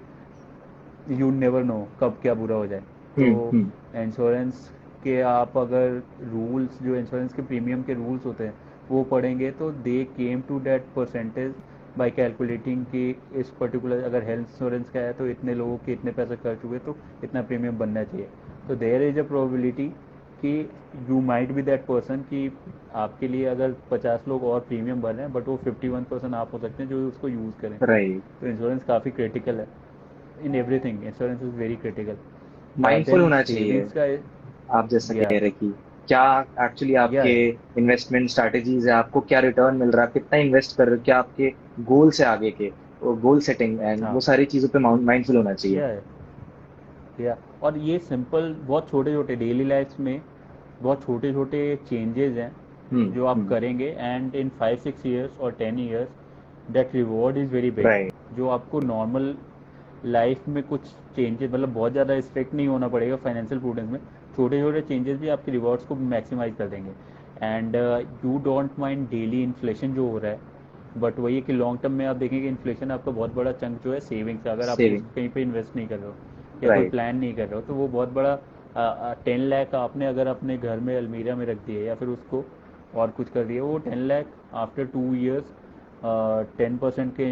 यू नेवर नो कब क्या बुरा हो जाए। तो हम्म। इंश्योरेंस के आप अगर रूल्स, जो इंश्योरेंस के प्रीमियम के रूल्स होते हैं वो पढ़ेंगे, तो they came to that percentage by calculating कि इस पर्टिकुलर अगर हेल्थ इंश्योरेंस का है तो इतने लोगों के इतने पैसे खर्च हुए तो इतना प्रीमियम बनना चाहिए। तो देयर इज अ प्रोबेबिलिटी कि you might be that person कि आपके लिए अगर 50 लोग और प्रीमियम भर रहे हैं, बट वो 51% आप हो सकते हैं जो उसको यूज़ करें। राइट। तो इंश्योरेंस काफ़ी क्रिटिकल है, in everything insurance is very critical. Mindful then होना चाहिए, सेविंग्स का, आप जैसा या कह रहे कि क्या एक्चुअली या आपके इन्वेस्टमेंट स्ट्रैटेजीज है, आपको क्या रिटर्न मिल रहा है, कितना इन्वेस्ट कर रहे हो, क्या आपके गोल्स है आगे के, गोल सेटिंग एंड वो हाँ, सारी चीजों पे माइंडफुल होना चाहिए। या और ये सिंपल बहुत छोटे छोटे डेली लाइफ में बहुत छोटे छोटे चेंजेस हैं जो आप हम्म। करेंगे, एंड इन 5-6 ईयर्स और 10 years that reward is very big. Right. जो आपको नॉर्मल लाइफ में कुछ चेंजेस, मतलब बहुत ज़्यादा स्ट्रिक्ट नहीं होना पड़ेगा फाइनेंशियल प्रूडेंस में, छोटे छोटे चेंजेस भी आपके रिवॉर्ड्स को मैक्सिमाइज कर देंगे। And you don't mind daily inflation जो हो रहा है, बट वही है कि लॉन्ग टर्म में आप देखेंगे इन्फ्लेशन आपका बहुत बड़ा चंक जो है सेविंग्स है, अगर आप उस सेविंग। कहीं पे इन्वेस्ट नहीं कर रहे हो या कोई राइट। प्लान नहीं कर रहे हो, तो वो बहुत बड़ा 10 लाख आपने अगर अपने घर में अलमीरा में रख दिए या फिर उसको और कुछ कर दिया, वो 10 लाख आफ्टर 2 ईयर्स 10% के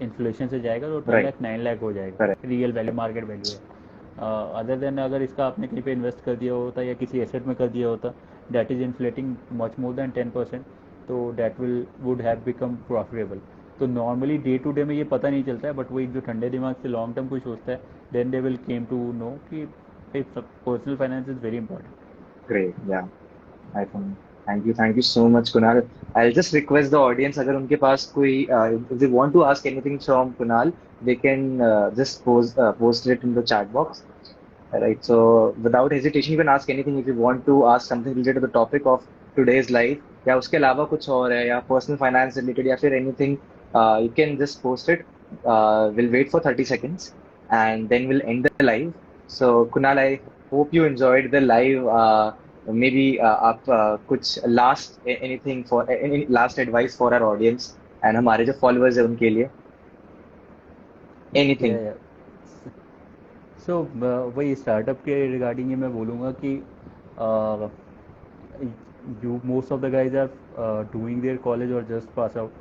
इन्फ्लेशन से जाएगा तो टेन राइट। लाख 9 लाख हो जाएगा, correct. Real value market value है। अदर देन अगर इसका आपने कहीं पे इन्वेस्ट कर दिया होता या किसी एसेट में कर दिया होता that is inflating much more than 10%, तो that will would have become profitable. तो नॉर्मली डे टू डे में ये पता नहीं चलता है, बट वो एक जो ठंडे दिमाग से लॉन्ग टर्म कोई सोचता है, then they will came to know कि personal finance is very important. Great. Yeah I think, thank you so much Kunal. I just request the audience, अगर उनके पास कोई if they want to ask anything from Kunal, they can just post it in the chat box. Right. So without hesitation, you can ask anything if you want to ask something related to the topic of today's life. या उसके अलावा कुछ और है, या personal finance related, या फिर anything, you can just post it. We'll wait for 30 seconds and then we'll end the live. So Kunal, I hope you enjoyed the live. Maybe आप कुछ last anything for any last advice for our audience? And हमारे जो followers है उनके लिए anything. या सो वही startup के रिगार्डिंग ये मैं बोलूँगा कि you most of the guys are doing their college और जस्ट पास आउट।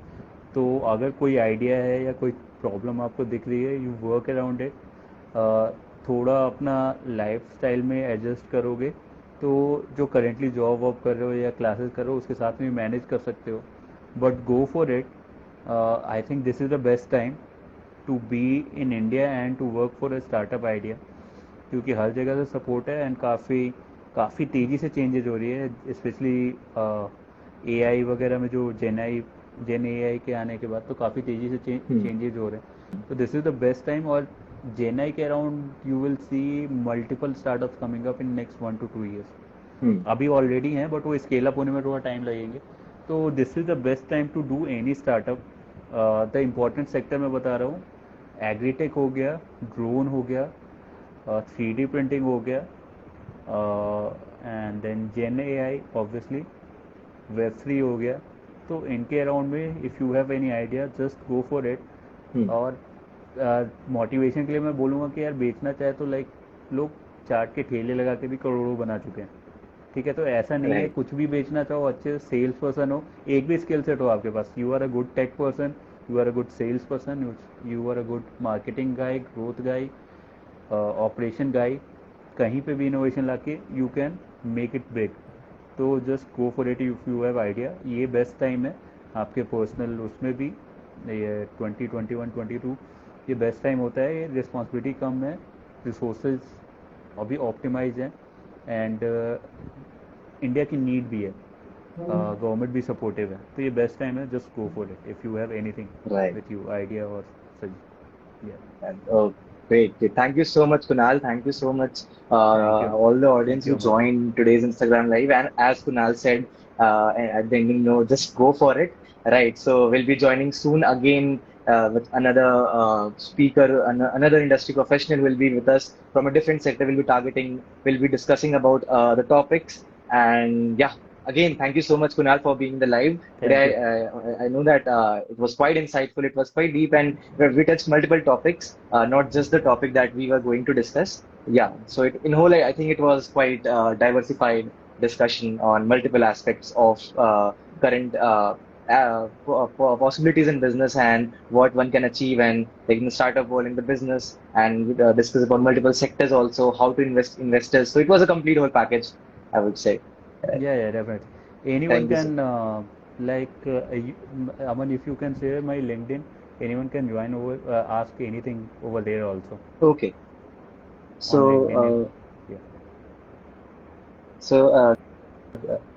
तो अगर कोई आइडिया है या कोई प्रॉब्लम आपको दिख रही है, यू वर्क अराउंड इट। थोड़ा अपना लाइफ स्टाइल में एडजस्ट करोगे तो जो करेंटली जॉब वॉब कर रहे हो या क्लासेस कर रहे हो उसके साथ में मैनेज कर सकते हो। But go for it. I think this is the best time to be in India and to work for a startup idea, क्योंकि हर जगह से सपोर्ट है एंड काफ़ी काफ़ी तेज़ी से चेंजेस हो रही है, स्पेशली एआई वगैरह में जो जेन एआई के आने के बाद तो काफ़ी तेज़ी से चेंजेस हो रहे हैं। तो this is the best time. और जेन आई के around you will see multiple startups coming up in next 1 to 2 years। अभी ऑलरेडी हैं बट वो स्केल अप होने में थोड़ा टाइम लगेंगे। तो this is the best time to do any startup. The important sector मैं बता रहा हूँ, एग्रीटेक हो गया, ड्रोन हो गया, 3D प्रिंटिंग हो गया, and then Gen A I obviously, web three हो गया। तो इनके अराउंड में if you have any idea just go for it. और मोटिवेशन के लिए मैं बोलूँगा कि यार बेचना चाहे तो लाइक लोग चाट के ठेले लगा के भी करोड़ों बना चुके हैं। ठीक है, तो ऐसा नहीं है, राइट। कुछ भी बेचना चाहो, अच्छे सेल्स पर्सन हो, एक भी स्किल सेट हो आपके पास, you are a good tech person, you are a good sales person, you are a good marketing guy, growth guy, operation guy, कहीं पे भी इनोवेशन लाके you can make it big. तो just go for it if you have idea. ये best time है आपके personal उसमें भी। ये 2021-22 ये बेस्ट टाइम होता है, ये रिस्पॉन्सिबिलिटी कम है, रिसोर्सेज अभी ऑप्टिमाइज हैं, एंड इंडिया की नीड भी है, गवर्नमेंट भी सपोर्टिव है। तो ये बेस्ट टाइम है, just go for it if you have anything right. With you idea और suggestion. Oh, great. Great. Thank you so much, Kunal. Thank you so much, thank you, all the thank audience you who Aman. joined today's Instagram live. And as Kunal said at the ending, no, just go for it. Right. So we'll be joining soon again with another speaker, another industry professional will be with us from a different sector. We'll be targeting, we'll be discussing about the topics. And yeah, again, thank you so much, Kunal, for being the live. Thank Today, you. I know that it was quite insightful, it was quite deep, and we touched multiple topics, not just the topic that we were going to discuss. Yeah, so in whole, I think it was quite diversified discussion on multiple aspects of current possibilities in business and what one can achieve and like in the startup world in the business and discuss about multiple sectors also, how to invest investors. So it was a complete whole package, I would say. Yeah, definitely. Anyone Thank you, sir. can, Aman, if you can share my LinkedIn, anyone can join over, ask anything over there also Okay. on So, LinkedIn. If yeah, so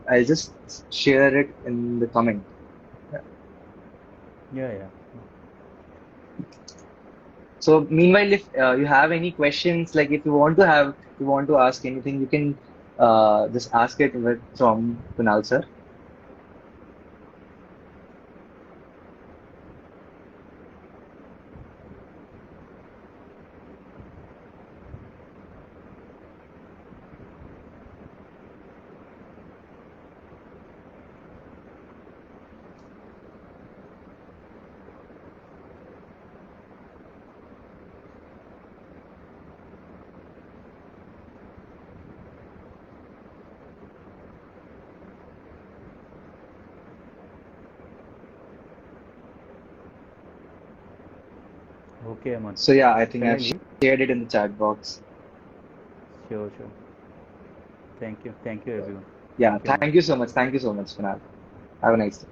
I'll just share it in the comment. yeah. So meanwhile, if you have any questions, like if you want to have, you want to ask anything, you can just ask it from Kunal sir. Okay, Aman. So yeah, I think I've Finally, shared it in the chat box. sure. Thank you, everyone. Yeah, Thank you, Aman. thank you so much. Thank you so much, Kunal. Have a nice day.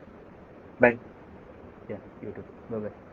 Bye. Yeah, you too. Bye bye.